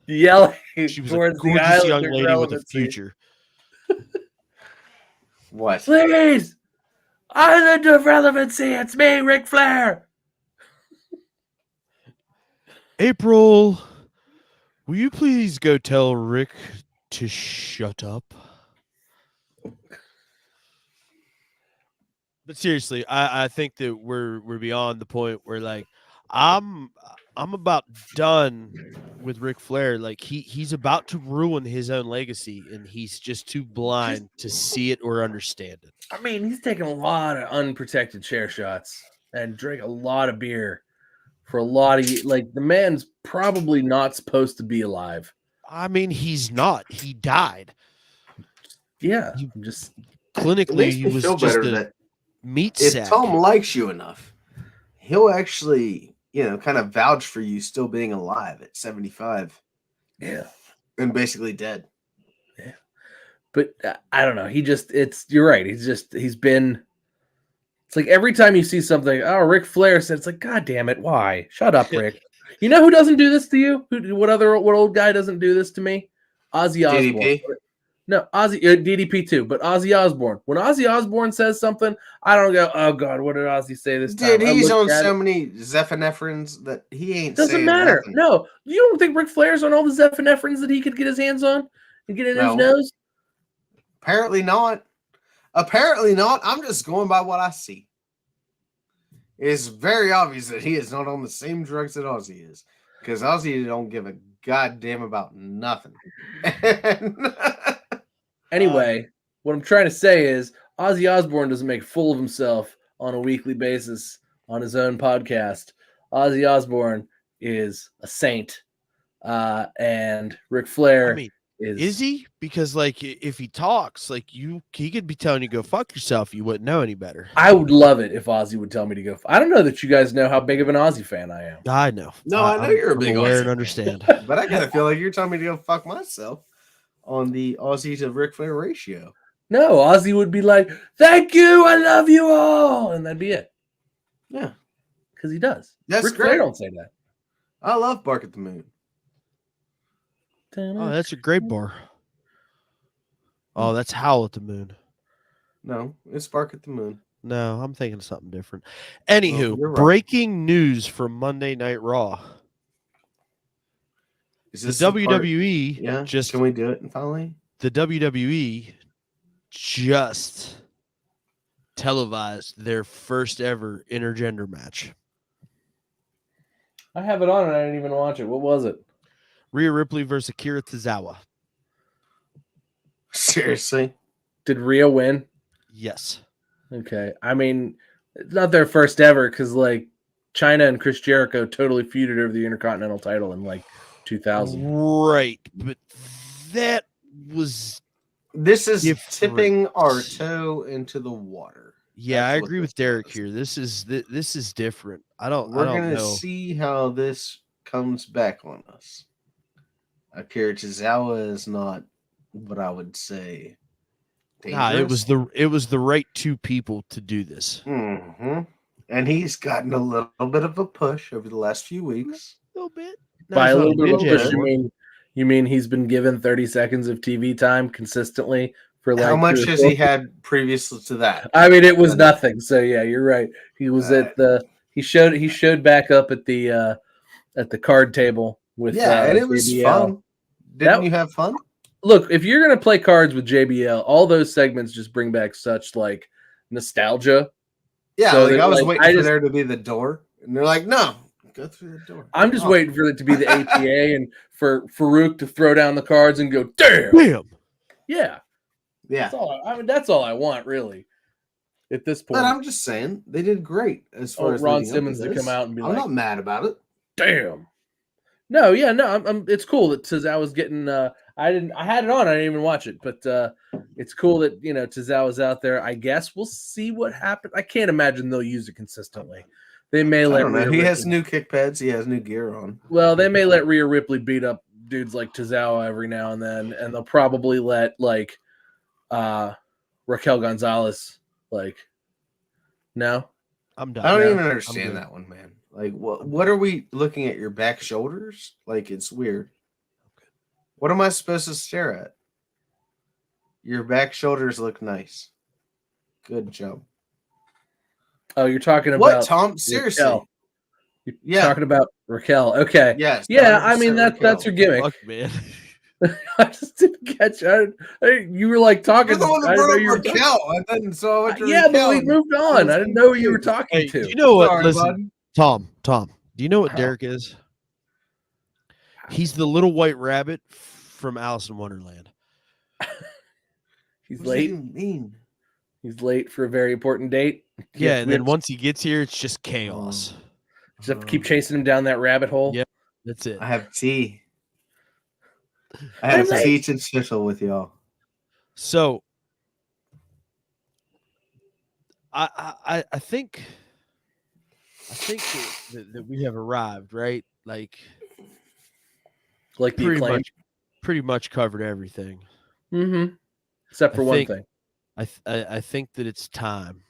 Yelling She was towards a gorgeous the island young of lady relevancy. with a future. What? Please! Island of relevancy, it's me, Ric Flair! April, will you please go tell Rick to shut up? But seriously, I think that we're beyond the point where like I'm I'm about done with Ric Flair. Like he's about to ruin his own legacy, and he's just too blind to see it or understand it. I mean, he's taking a lot of unprotected chair shots and drank a lot of beer for a lot of like the man's probably not supposed to be alive. I mean, he's not. He died. Yeah, just clinically, he was just a meat sack. If Tom likes you enough, he'll actually, kind of vouch for you still being alive at 75. Yeah. And basically dead. Yeah. But I don't know. You're right. It's like every time you see something, oh, Ric Flair said, it's like, God damn it. Why? Shut up, Rick. You know who doesn't do this to you? What old guy doesn't do this to me? Ozzy Osbourne. DDP? No, DDP too, but Ozzy Osbourne. When Ozzy Osbourne says something, I don't go, oh God, what did Ozzy say this time? Dude, he's on so many zephyrephrines that he ain't doesn't saying matter. nothing. No, you don't think Ric Flair's on all the zephyrephrines that he could get his hands on and get in his nose? Apparently not. I'm just going by what I see. It's very obvious that he is not on the same drugs that Ozzy is, because Ozzy don't give a goddamn about nothing. Anyway, what I'm trying to say is Ozzy Osbourne doesn't make a fool of himself on a weekly basis on his own podcast. Ozzy Osbourne is a saint, and Ric Flair is he? Because like if he talks, like he could be telling you go fuck yourself. You wouldn't know any better. I would love it if Ozzy would tell me to go. I don't know that you guys know how big of an Ozzy fan I am. I know. No, I know you're a big aware Ozzy and understand. But I gotta feel like you're telling me to go fuck myself on the Ozzy to Ric Flair ratio. No, Ozzy would be like, "Thank you, I love you all," and that'd be it. Yeah, because he does. That's Ric great. Flair don't say that. I love Bark at the Moon. Oh, that's a great bar. Oh, that's Howl at the Moon. No, it's Bark at the Moon. No, I'm thinking of something different. Anywho, right. Breaking news from Monday Night Raw. Is The this WWE just can we do it finally? The WWE just televised their first ever intergender match. I have it on and I didn't even watch it. What was it? Rhea Ripley versus Akira Tozawa. Seriously? Did Rhea win? Yes. Okay. I mean, it's not their first ever because like China and Chris Jericho totally feuded over the Intercontinental title in like 2000. Right. But that was this is different. Tipping our toe into the water. Yeah, I agree with Derek here. This is different. We're gonna see how this comes back on us. Akira Tozawa is not what I would say dangerous. Nah, it was the right two people to do this. Mm-hmm. And he's gotten a little bit of a push over the last few weeks. A little bit. By a little bit of a push, you mean he's been given 30 seconds of TV time consistently for like how much has he had previous to that? I mean, it was nothing. So yeah, you're right. He was at the he showed back up at the card table with and it was JBL. fun. Didn't you have fun? Look, if you're gonna play cards with JBL, all those segments just bring back such like nostalgia. Yeah, so I was waiting for there to be the door, and they're like, "No, go through the door." I'm just waiting for it to be the APA and for Farouk to throw down the cards and go, "Damn, yeah." That's all I want, really. At this point, but I'm just saying they did great as far as Ron Simmons to come out and be I'm not mad about it. Damn. No, yeah, no, it's cool that Tozawa's getting. I had it on. I didn't even watch it, but it's cool that Tozawa's out there. I guess we'll see what happens. I can't imagine they'll use it consistently. They may let. He has new kick pads. He has new gear on. Well, they may let Rhea Ripley beat up dudes like Tozawa every now and then, and they'll probably let like Raquel Gonzalez no. I'm done. I don't even understand that one, man. Like, what are we looking at? Your back shoulders? Like, it's weird. What am I supposed to stare at? Your back shoulders look nice. Good job. Oh, you're talking about what, Tom? Seriously? Raquel. You're talking about Raquel. Okay. Yes. Yeah, I mean that's her gimmick. Fuck, man. I just didn't catch it. You were like talking. You're the one that brought up Raquel, and then so I went to Raquel. But we moved on. I didn't know what you were talking to. You know what? Sorry, listen, Tom. Do you know what Derek is? He's the little white rabbit from Alice in Wonderland. He's What does that late. even mean? He's late for a very important date. Yeah, and then once he gets here, it's just chaos. Just have to keep chasing him down that rabbit hole. Yep, that's it. I have tea. I have teach and schnitzel with y'all. So I think that we have arrived, right? Like the acclaim. pretty much covered everything. Mm-hmm. Except for one thing. I think that it's time.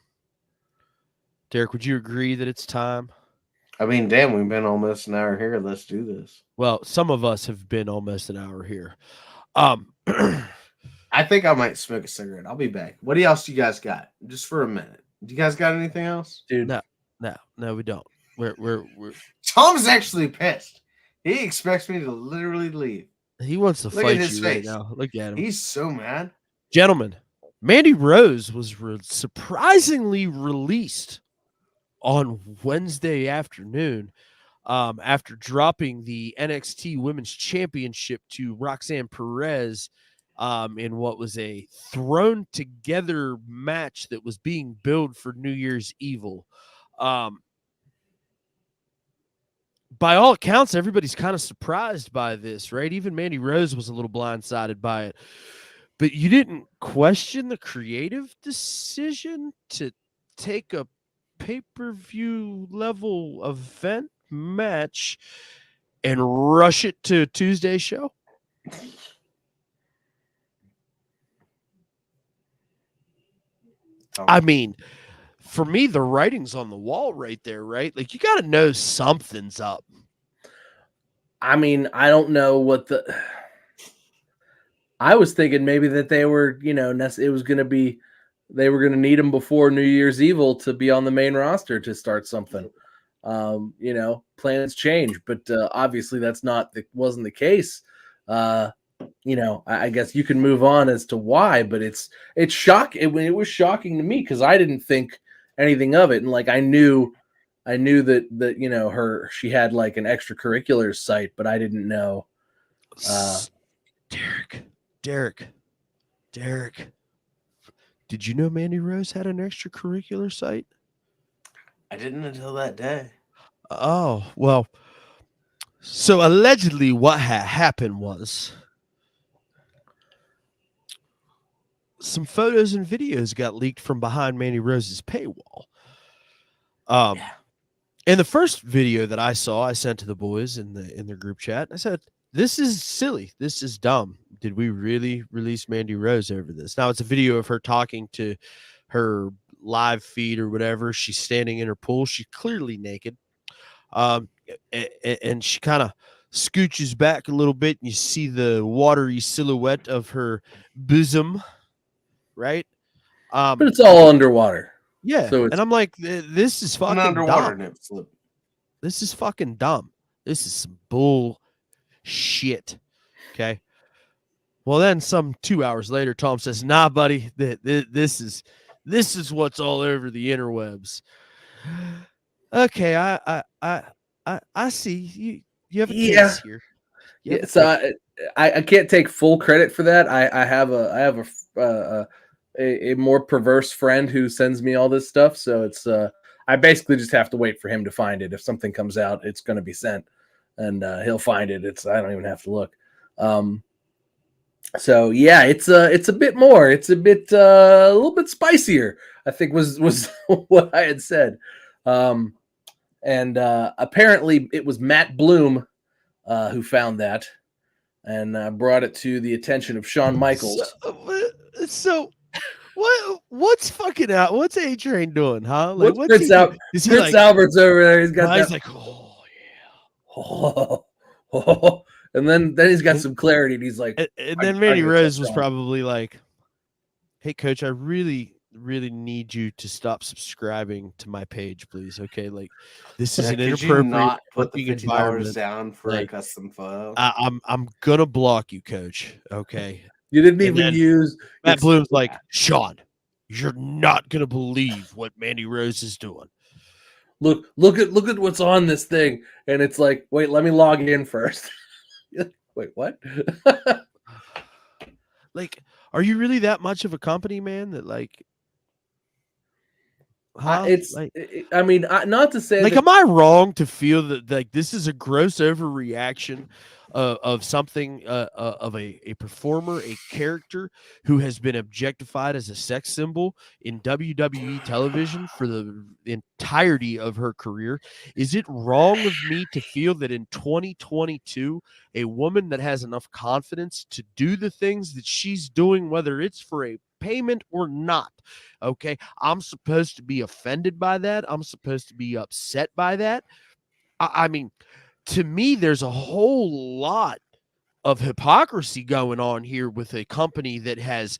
Derek, would you agree that it's time? I mean, damn, we've been almost an hour here. Let's do this. Well, some of us have been almost an hour here. I think I might smoke a cigarette. I'll be back. What else you guys got? Just for a minute. Do you guys got anything else? Dude. No, we don't. We're Tom's actually pissed. He expects me to literally leave. He wants to Look fight at his you right face. now. Look at him. He's so mad. Gentlemen, Mandy Rose was surprisingly released on Wednesday afternoon after dropping the NXT Women's Championship to Roxanne Perez in what was a thrown together match that was being billed for New Year's Evil. By all accounts, everybody's kind of surprised by this, right? Even Mandy Rose was a little blindsided by it. But you didn't question the creative decision to take a pay-per-view level event match and rush it to Tuesday's show? I mean, for me, the writing's on the wall right there, right? Like, you got to know something's up. I mean, I don't know what the... I was thinking maybe that they were, it was going to be, they were going to need him before New Year's Evil to be on the main roster to start something. Plans change, but obviously wasn't the case. I guess you can move on as to why, but it's shocking. It was shocking to me because I didn't think anything of it, and like I knew that she had like an extracurricular site, but I didn't know. Derek, did you know Mandy Rose had an extracurricular site? I didn't until that day. Oh, well, so allegedly what had happened was some photos and videos got leaked from behind Mandy Rose's paywall. In the first video that I saw, I sent to the boys in their group chat. I said, "This is silly. This is dumb. Did we really release Mandy Rose over this?" Now it's a video of her talking to her live feed or whatever. She's standing in her pool. She's clearly naked. And she kind of scooches back a little bit, and you see the watery silhouette of her bosom, right? But it's all underwater. Yeah, so and I'm like, this is fucking underwater dumb. This is fucking dumb. This is some bull shit. Okay. Well, then some 2 hours later, Tom says, "Nah, buddy, this is what's all over the interwebs." Okay, I see you have a case here. Yeah, so I can't take full credit for that. I have a more perverse friend who sends me all this stuff, so it's I basically just have to wait for him to find it. If something comes out, it's going to be sent, and he'll find it. I don't even have to look. So yeah, it's a bit more. It's a little bit spicier, I think was what I had said. And apparently it was Matt Bloom who found that and brought it to the attention of Shawn Michaels. So what's fucking out? What's A-Train doing, huh? Like, what's Prince Albert's over there. He's got he's like, oh yeah. And then he's got some clarity, and he's like, and then Mandy Rose was probably like, "Hey, coach, I really need you to stop subscribing to my page, please. Okay, like this is an inappropriate. Not put the $50 down for a custom photo. I'm gonna block you, coach. Okay." You didn't even use Matt Bloom's like, "Sean, you're not gonna believe what Mandy Rose is doing. Look at what's on this thing." And it's like, wait, let me log in first. Wait, what? Like, are you really that much of a company, man? That like, huh? I mean, not to say Like, that. am I wrong to feel that like this is a gross overreaction of something of a performer, a character who has been objectified as a sex symbol in WWE television for the entirety of her career? Is it wrong of me to feel that in 2022, a woman that has enough confidence to do the things that she's doing, whether it's for a payment or not, okay, I'm supposed to be offended by that? I'm supposed to be upset by that? I mean, to me, there's a whole lot of hypocrisy going on here with a company that has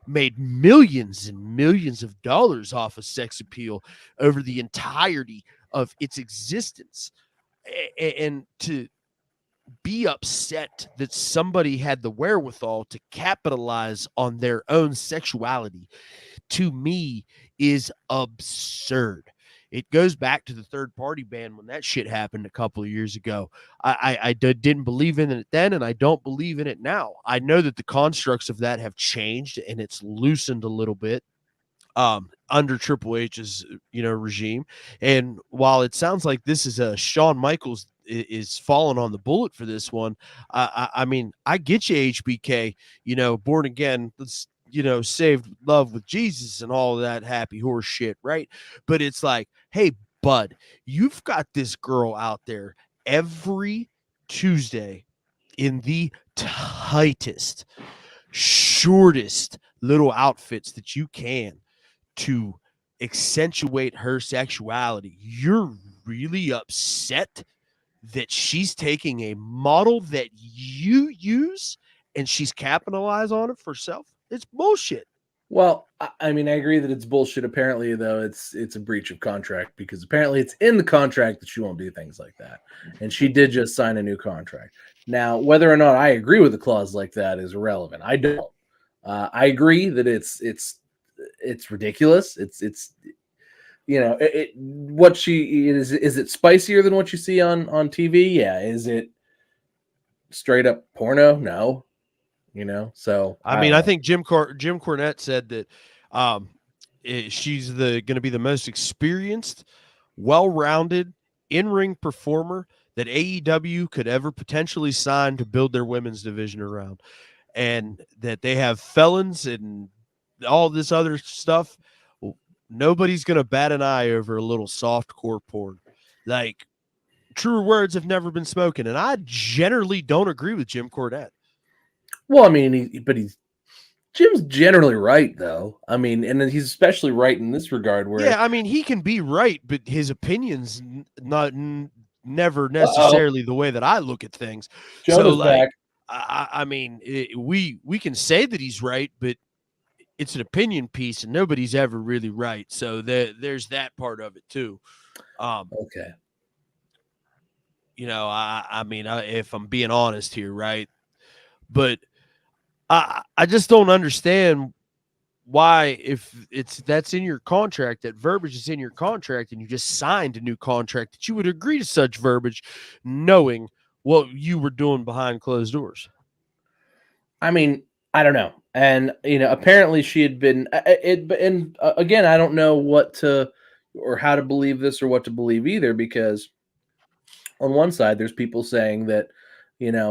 made millions and millions of dollars off of sex appeal over the entirety of its existence. And to be upset that somebody had the wherewithal to capitalize on their own sexuality, to me, is absurd. It goes back to the third party ban when that shit happened a couple of years ago. I didn't believe in it then, and I don't believe in it now. I know that the constructs of that have changed and it's loosened a little bit under Triple H's regime. And while it sounds like this is a Shawn Michaels is falling on the bullet for this one, I mean, I get you, HBK, born again, let's saved love with Jesus and all of that happy horse shit, right? But it's like, hey, bud, you've got this girl out there every Tuesday in the tightest, shortest little outfits that you can to accentuate her sexuality. You're really upset that she's taking a model that you use and she's capitalized on it for herself? It's bullshit. Well, I mean, I agree that it's bullshit. Apparently, though, it's a breach of contract because apparently it's in the contract that she won't do things like that, and she did just sign a new contract. Now, whether or not I agree with a clause like that is irrelevant. I don't. I agree that it's ridiculous. It's what she is it spicier than what you see on TV? Yeah. Is it straight up porno? No. So I mean, I think Jim Cornette said that she's going to be the most experienced, well-rounded in-ring performer that AEW could ever potentially sign to build their women's division around, and that they have felons and all this other stuff. Nobody's going to bat an eye over a little soft core porn. Like, truer words have never been spoken, and I generally don't agree with Jim Cornette. Well, I mean, Jim's generally right, though. I mean, and he's especially right in this regard. Where I mean, he can be right, but his opinions never necessarily the way that I look at things. Jonah's so, like, back. I mean, we can say that he's right, but it's an opinion piece, and nobody's ever really right. So there's that part of it too. Okay. I mean, if I'm being honest here, right? But I just don't understand why, if that's in your contract, that verbiage is in your contract, and you just signed a new contract, that you would agree to such verbiage knowing what you were doing behind closed doors. I mean, I don't know. And, apparently she had been again, I don't know what to or how to believe this or what to believe either, because on one side, there's people saying that,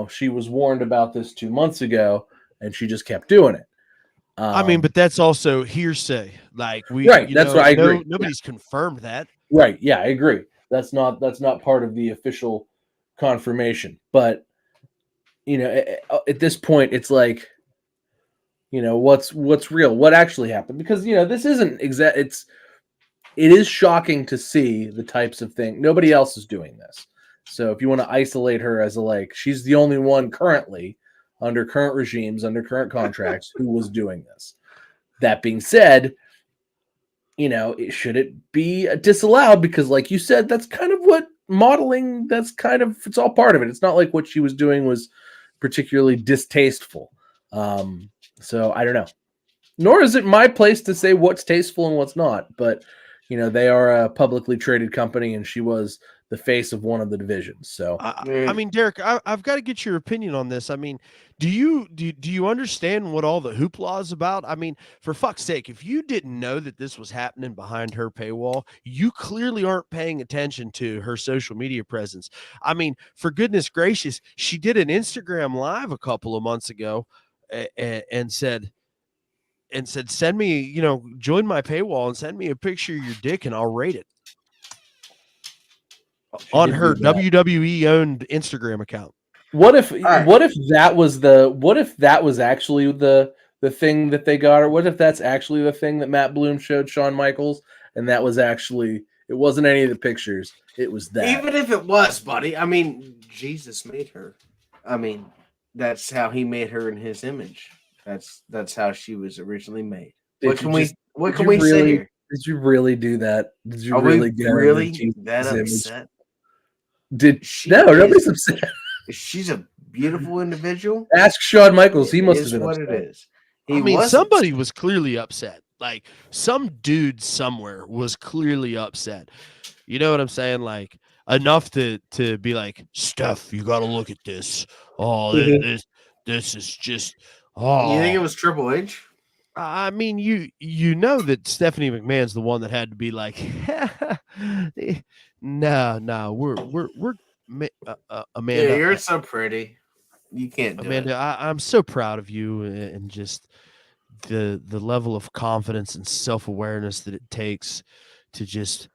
she was warned about this 2 months ago and she just kept doing it. I mean, but that's also hearsay. Like right. That's what I agree. Nobody's confirmed that. Right. Yeah, I agree. That's not part of the official confirmation. But, at this point, it's like, what's real? What actually happened? Because, this isn't exact. It is shocking to see the types of thing. Nobody else is doing this. So if you want to isolate her as she's the only one currently under current regimes, under current contracts, who was doing this. That being said, should it be disallowed? Because like you said, that's kind of what modeling, it's all part of it. It's not like what she was doing was particularly distasteful. So I don't know. Nor is it my place to say what's tasteful and what's not. But, they are a publicly traded company, and she was the face of one of the divisions. So I mean, Derek, I've got to get your opinion on this. I mean, do you understand what all the hoopla is about? I mean, for fuck's sake, if you didn't know that this was happening behind her paywall, you clearly aren't paying attention to her social media presence. I mean, for goodness gracious, she did an Instagram live a couple of months ago and said, send me, join my paywall and send me a picture of your dick and I'll rate it. On her WWE owned Instagram account. What if that was actually the thing that they got, or what if that's actually the thing that Matt Bloom showed Shawn Michaels, and that was actually, it wasn't any of the pictures, it was that. Even if it was, buddy, I mean, Jesus made her. I mean, that's how he made her in his image. That's how she was originally made. What can we say here? Did you really do that? Did you Are really we get really that upset? Nobody's upset. She's a beautiful individual. Ask Shawn Michaels. He must have been what upset. it is. I mean, somebody was clearly upset. Like some dude somewhere was clearly upset. You know what I'm saying? Like enough to be like, Steph, you got to look at this. Oh, this is just. Oh, you think it was Triple H? I mean, you know that Stephanie McMahon's the one that had to be like, no, we're Amanda. Yeah, you're so pretty. You can't do Amanda, it. I'm so proud of you and just the level of confidence and self-awareness that it takes to just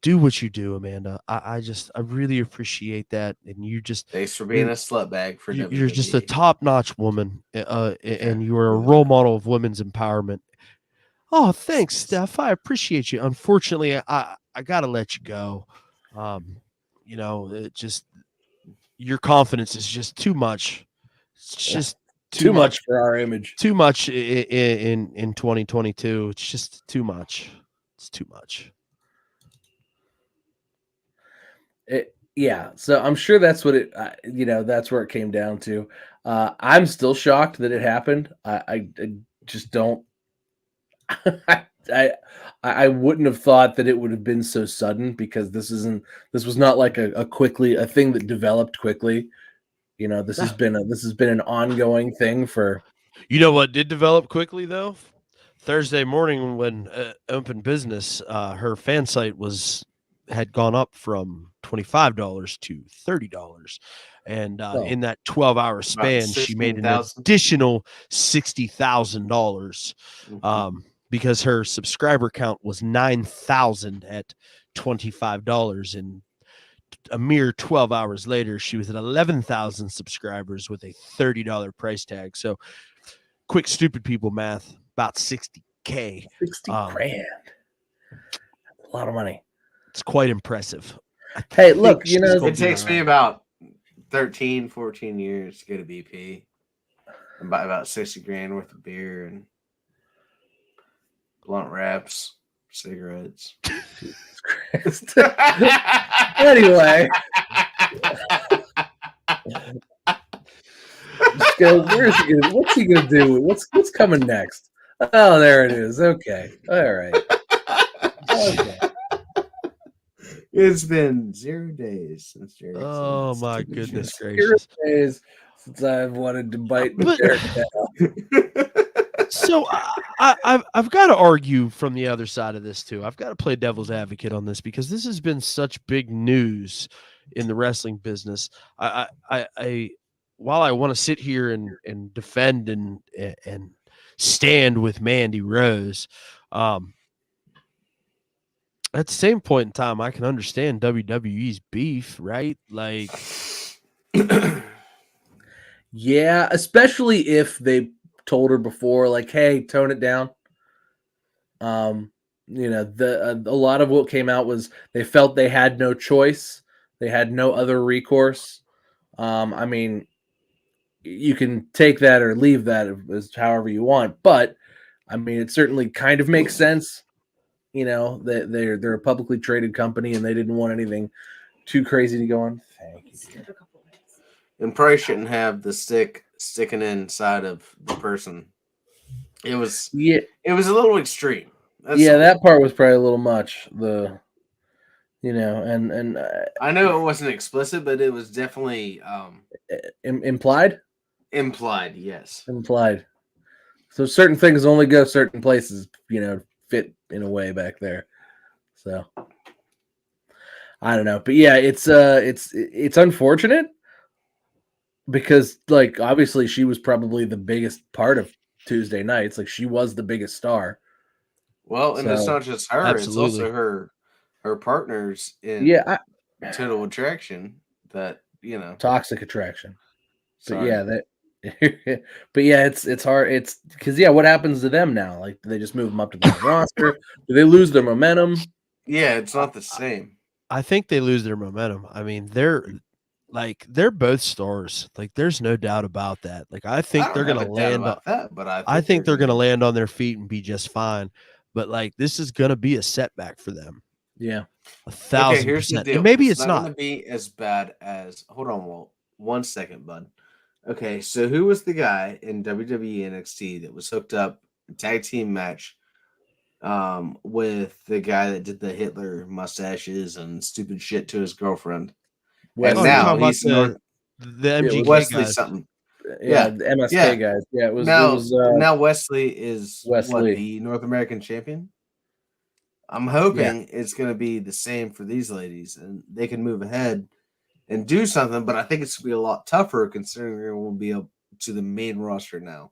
do what you do, Amanda. I really appreciate that. And you just thanks for being a slut bag for WWE. You're just a top-notch woman, and you are a role model of women's empowerment. Oh, thanks, Steph. I appreciate you. Unfortunately, I gotta let you go. It just your confidence is just too much. It's just too much for our image. Too much in 2022. It's just too much. It's too much. Yeah, so I'm sure that's what that's where it came down to. I'm still shocked that it happened. I just don't. I wouldn't have thought that it would have been so sudden, because this was not like a thing that developed quickly. This has been an ongoing thing for. You know what did develop quickly though? Thursday morning when open business, her fan site had gone up from $25 to $30, and in that 12-hour span, she made an additional $60,000 because her subscriber count was 9,000 at $25, and a mere 12 hours later, she was at 11,000 subscribers with a $30 price tag. So, quick, stupid people math, about 60K. 60 grand. A lot of money. It's quite impressive. Hey, look, it takes me about 13, 14 years to get a BP and buy about 60 grand worth of beer and blunt wraps, cigarettes. Anyway. What's he gonna do? What's coming next? Oh, there it is. Okay. All right. Okay. It's been 0 days since Jerry. Oh my goodness gracious! 0 days since I've wanted to bite Derek down. So I've got to argue from the other side of this too. I've got to play devil's advocate on this, because this has been such big news in the wrestling business. While I want to sit here and defend and stand with Mandy Rose, at the same point in time, I can understand WWE's beef, right? Like, yeah, especially if they told her before, like, hey, tone it down. A lot of what came out was they felt they had no choice. They had no other recourse. I mean, you can take that or leave that as however you want, but I mean, it certainly kind of makes sense. They're a publicly traded company, and they didn't want anything too crazy to go on. Thank you. And probably shouldn't have the stick sticking inside of the person. It was a little extreme. That part was probably a little much. and I know it wasn't explicit, but it was definitely implied. implied. Yes. Implied. So certain things only go certain places, fit in a way back there. So I don't know, but yeah, it's unfortunate because like obviously she was probably the biggest part of Tuesday nights. Like she was the biggest star. Well, and it's So not just her; it's Absolutely. also her partners in yeah, Total Attraction. That toxic attraction. But Sorry. yeah, that. But yeah, it's hard. It's because what happens to them now? Like, do they just move them up to the main roster? Do they lose their momentum? Yeah, it's not the same. I think they lose their momentum. I mean, they're both stars. Like, there's no doubt about that. Like, I I think don't they're have gonna a doubt land. about that, but I I think think they're gonna gonna. land on their feet and be just fine. But like, this is gonna be a setback for them. Yeah. Okay, here's the 1,000%. deal. And maybe It's it's not not. going to be as bad as. Hold on, Walt. 1 second, bud. Okay, so who was the guy in WWE NXT that was hooked up tag team match with the guy that did the Hitler mustaches and stupid shit to his girlfriend? And Oh, you're Wesley. now talking about he's North the Yeah, it was MGK Wesley guys. something. Yeah, Yeah, the MSK yeah. guys. Yeah, it was Now Wesley is Wesley. the North American champion. I'm Yeah. hoping it's going to be the same for these ladies, and they can move ahead and do something. But I think it's going to be a lot tougher considering it will be up to the main roster now,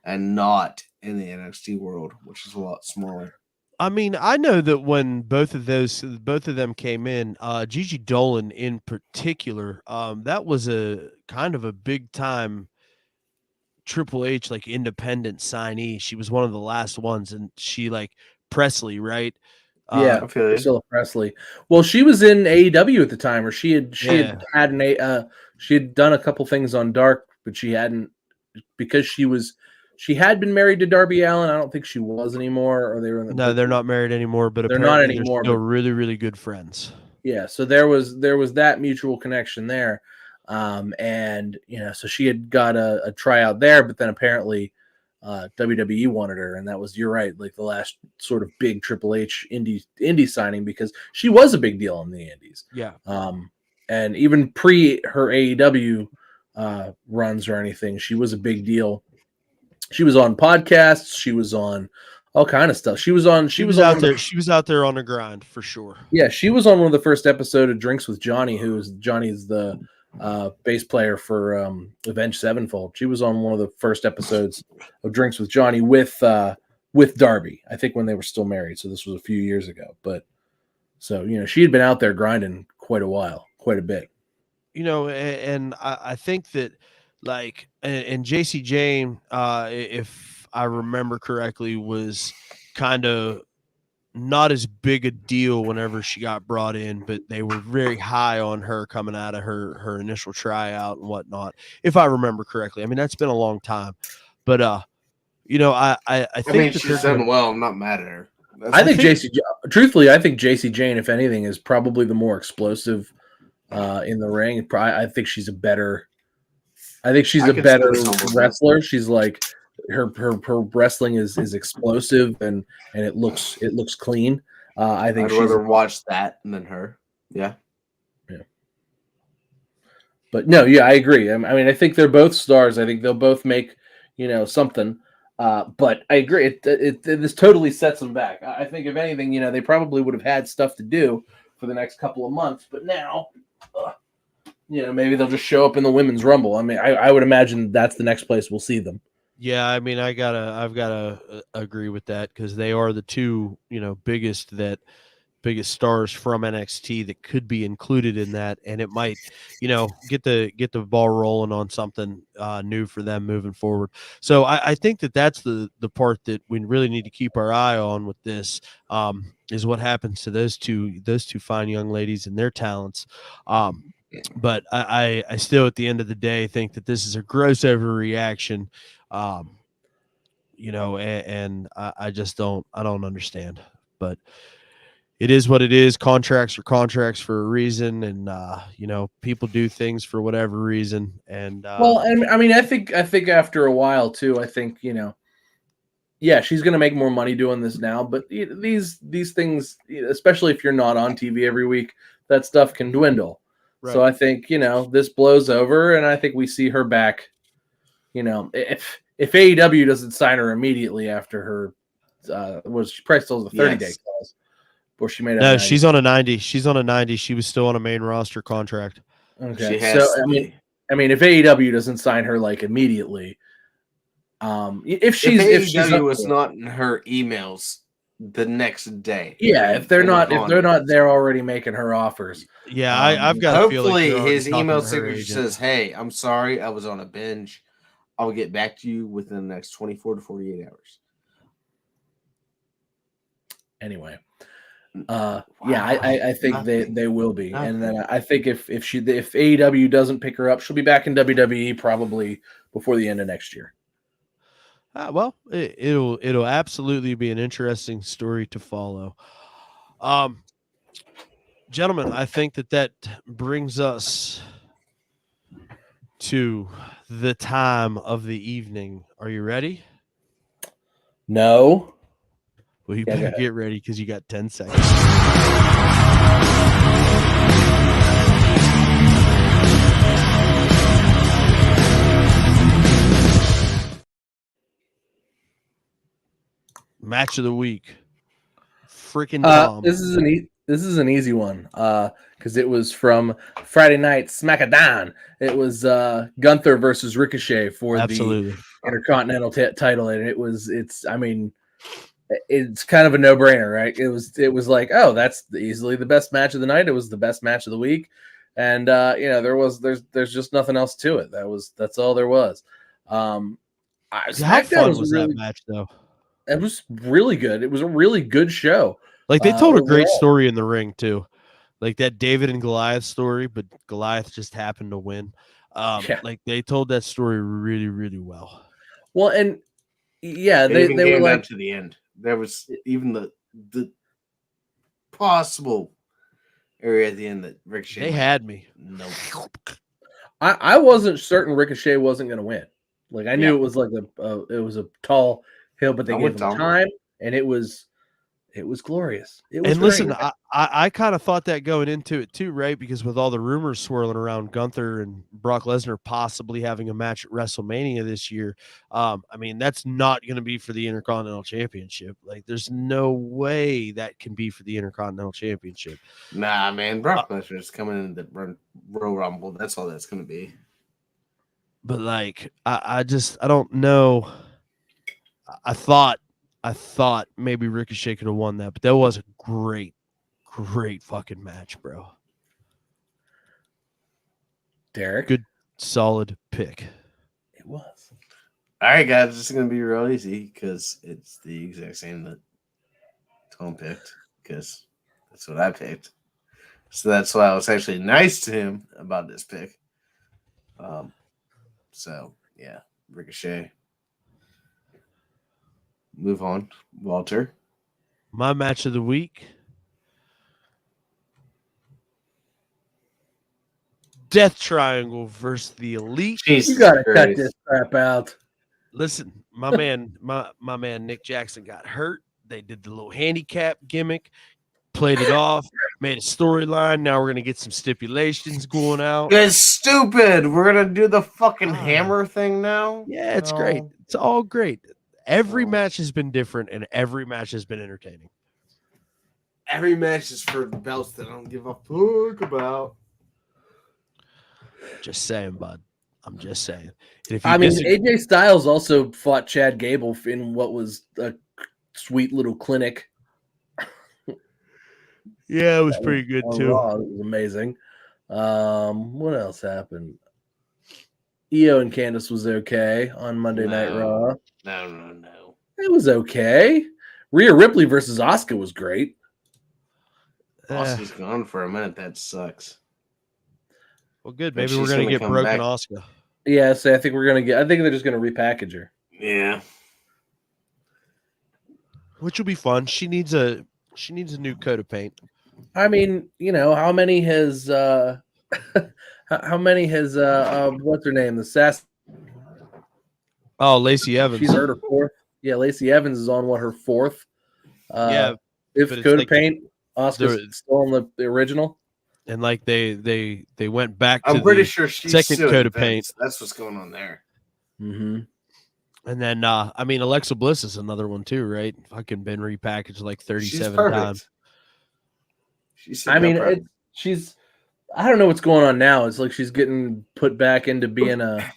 and not in the NXT world, which is a lot smaller. I mean, I know that when both of them came in, Gigi Dolan in particular, that was a kind of a big time Triple H like independent signee. She was one of the last ones, and she like Presley, right? Yeah, I feel you. Priscilla Presley. Well, she was in AEW at the time, or she had Yeah. had she had done a couple things on Dark, but she hadn't because she had been married to Darby Allin. I don't think she was anymore, or they were in the. No, they're not married anymore, but They're not apparently they're anymore, still but really, really good friends. yeah, so there was that mutual connection there, and so she had got a tryout there, but then apparently WWE wanted her, and that was, you're right, like the last sort of big Triple H indie signing because she was a big deal in the Indies. Yeah. And even pre her AEW runs or anything, she was a big deal. She was on podcasts. She was on all kind of stuff. She was on out there. She was out there on the grind for sure. Yeah, she was on one of the first episodes of Drinks with Johnny, Johnny's the bass player for Avenged Sevenfold. She was on one of the first episodes of Drinks with Johnny with Darby, I think when they were still married. So this was a few years ago. But so, she had been out there grinding quite a bit. And I think that like, and JC Jane, if I remember correctly, was kind of not as big a deal whenever she got brought in, but they were very high on her coming out of her initial tryout and whatnot, if I remember correctly. I mean, that's been a long time, but I think she's done well. I'm not mad at her. I think JC Jane, if anything, is probably the more explosive in the ring. I think she's a better wrestler. She's like her wrestling is explosive and it looks clean. I think I'd rather watch that than her. Yeah. But no, yeah, I agree. I mean, I think they're both stars. I think they'll both make something. But I agree. This totally sets them back. I think if anything, they probably would have had stuff to do for the next couple of months. But now, maybe they'll just show up in the Women's Rumble. I mean, I would imagine that's the next place we'll see them. Yeah, I mean, I've gotta agree with that because they are the two, biggest stars from NXT that could be included in that, and it might, get the ball rolling on something new for them moving forward. So I think that's the part that we really need to keep our eye on with this, is what happens to those two fine young ladies and their talents. But I still, at the end of the day, think that this is a gross overreaction. And I just don't understand, but it is what it is. Contracts are contracts for a reason, and people do things for whatever reason. And well, I mean, I think after a while too, I think yeah, she's going to make more money doing this now. But these things, especially if you're not on TV every week, that stuff can dwindle. Right. So I think this blows over, and I think we see her back. If AEW doesn't sign her immediately after her, she probably still has a 30-day clause, or she made. No, she's on a 90. She's on a 90. She was still on a main roster contract. Okay, so I mean, if AEW doesn't sign her like immediately, if AEW was not in her emails the next day, if they're not there already making her offers. Yeah, I've got. Hopefully, his email signature says, "Hey, I'm sorry, I was on a binge. I'll get back to you within the next 24 to 48 hours." Anyway, I think they will be, and then I think if AEW doesn't pick her up, she'll be back in WWE probably before the end of next year. Well, it'll absolutely be an interesting story to follow. Gentlemen, I think that brings us to the time of the evening. Are you ready? No. Well, you better get ready because you got 10 seconds. Match of the week. Freaking Tom. This is an easy one because it was from Friday night SmackDown. It was Gunther versus Ricochet for the Intercontinental title, and it's kind of a no-brainer, right? It was like, oh, that's easily the best match of the night. It was the best match of the week, and there's just nothing else to it. That's all there was. How fun was that match though? It was really good. It was a really good show. Like they told a great story in the ring too, like that David and Goliath story, but Goliath just happened to win. Like they told that story really, really well. Well, and they were like to the end. There was even the possible area at the end that Ricochet. They had me. Nope. I wasn't certain Ricochet wasn't going to win. Like I knew it was like it was a tall hill, but they gave him time, and it was glorious. It was. And listen, I kind of thought that going into it too, right? Because with all the rumors swirling around Gunther and Brock Lesnar possibly having a match at WrestleMania this year, that's not going to be for the Intercontinental Championship. Like, there's no way that can be for the Intercontinental Championship. Nah, man, Brock Lesnar is coming in the Royal Rumble. That's all that's going to be. But like, I don't know. I thought maybe Ricochet could have won that, but that was a great fucking match, bro. Derek, good, solid pick. It was. All right, guys, it's going to be real easy because it's the exact same that Tom picked because that's what I picked. So that's why I was actually nice to him about this pick. So yeah, Ricochet. Move on, Walter. My match of the week. Death Triangle versus the Elite. You gotta cut this crap out. Listen, my man Nick Jackson got hurt. They did the little handicap gimmick, played it off, made a storyline. Now we're gonna get some stipulations going out. It's stupid. We're gonna do the fucking hammer thing now. Yeah, it's great. It's all great. Every match has been different, and every match has been entertaining. Every match is for belts that I don't give a fuck about. Just saying, bud. I'm just saying. AJ Styles also fought Chad Gable in what was a sweet little clinic. Yeah, it was pretty good too. Raw. It was amazing. What else happened? Io and Candice was okay on Monday Night Raw. No. It was okay. Rhea Ripley versus Asuka was great. Asuka's gone for a minute. That sucks. Well, good. Maybe we're gonna get broken Asuka. Yeah, so I think they're just gonna repackage her. Yeah. Which will be fun. She needs a new coat of paint. I mean, how many has what's her name? The Sass. Oh, Lacey Evans. She's hurt her fourth. Yeah, Lacey Evans is on her fourth. Yeah, If but it's Coat of like Paint, Oscar's they're- still on the original. and like they went back to I'm pretty the sure she's second suing coat of Vince. paint. That's what's going on there. Mm-hmm. And then I mean Alexa Bliss is another one too, right? Fucking been repackaged like She's 37 perfect. times. I mean, she's. I don't know what's going on now. It's like she's getting put back into being a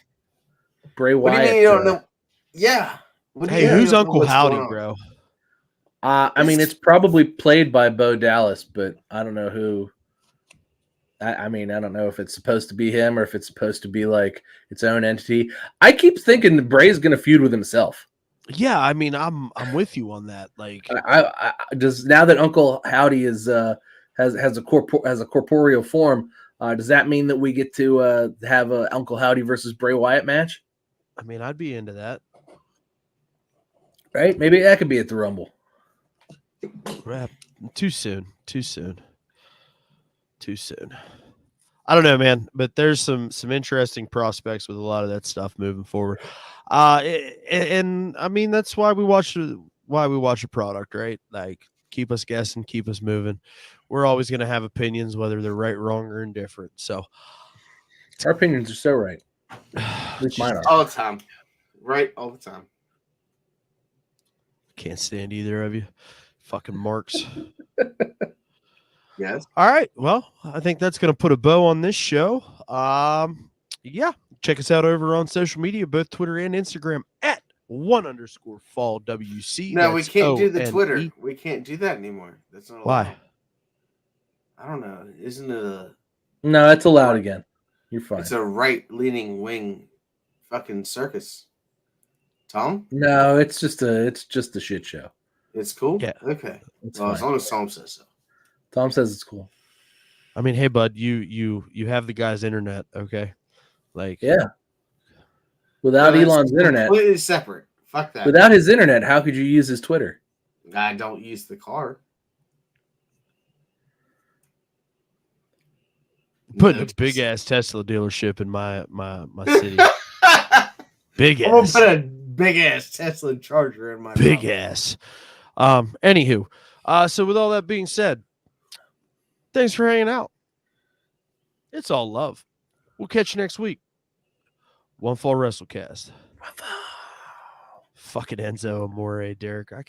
Bray What Wyatt. do you mean you don't know? Yeah. What do you Hey, mean you who's don't know Uncle what's Howdy, going on? bro? I mean, it's probably played by Bo Dallas, but I don't know who. I mean, I don't know if it's supposed to be him or if it's supposed to be like its own entity. I keep thinking Bray's going to feud with himself. Yeah, I mean, I'm with you on that. Like, I does now that Uncle Howdy is has a corporeal form. Does that mean that we get to have a Uncle Howdy versus Bray Wyatt match? I mean, I'd be into that. Right? Maybe that could be at the Rumble. Too soon. I don't know, man, but there's some interesting prospects with a lot of that stuff moving forward. And I mean that's why we watch a product, right? Like keep us guessing, keep us moving. We're always going to have opinions, whether they're right, wrong, or indifferent. So our opinions are so right. At least mine are. All the time. Right, all the time. Can't stand either of you. Fucking marks. Yes. All right. Well, I think that's going to put a bow on this show. Yeah. Check us out over on social media, both Twitter and Instagram at @1_fall WC. No, we can't do the ONE. Twitter. We can't do that anymore. That's not allowed. Why? I don't know. Isn't it a? No, it's allowed again. You're fine. It's a right-leaning wing, fucking circus. Tom? No, it's just a shit show. It's cool. Yeah. Okay. It's Well, fine. as long as Tom says so. Tom says it's cool. I mean, hey, bud, you have the guy's internet, okay? Like, Yeah. Without No, it's Elon's internet, completely separate. Fuck that. without his internet, how could you use his Twitter? I don't use the car. putting No, a big ass Tesla dealership in my city. Big I'm gonna ass. put a big ass Tesla charger in my Big mouth. ass. Anywho, so with all that being said, thanks for hanging out. It's all love. We'll catch you next week. One Fall WrestleCast. Fucking Enzo Amore, Derek. I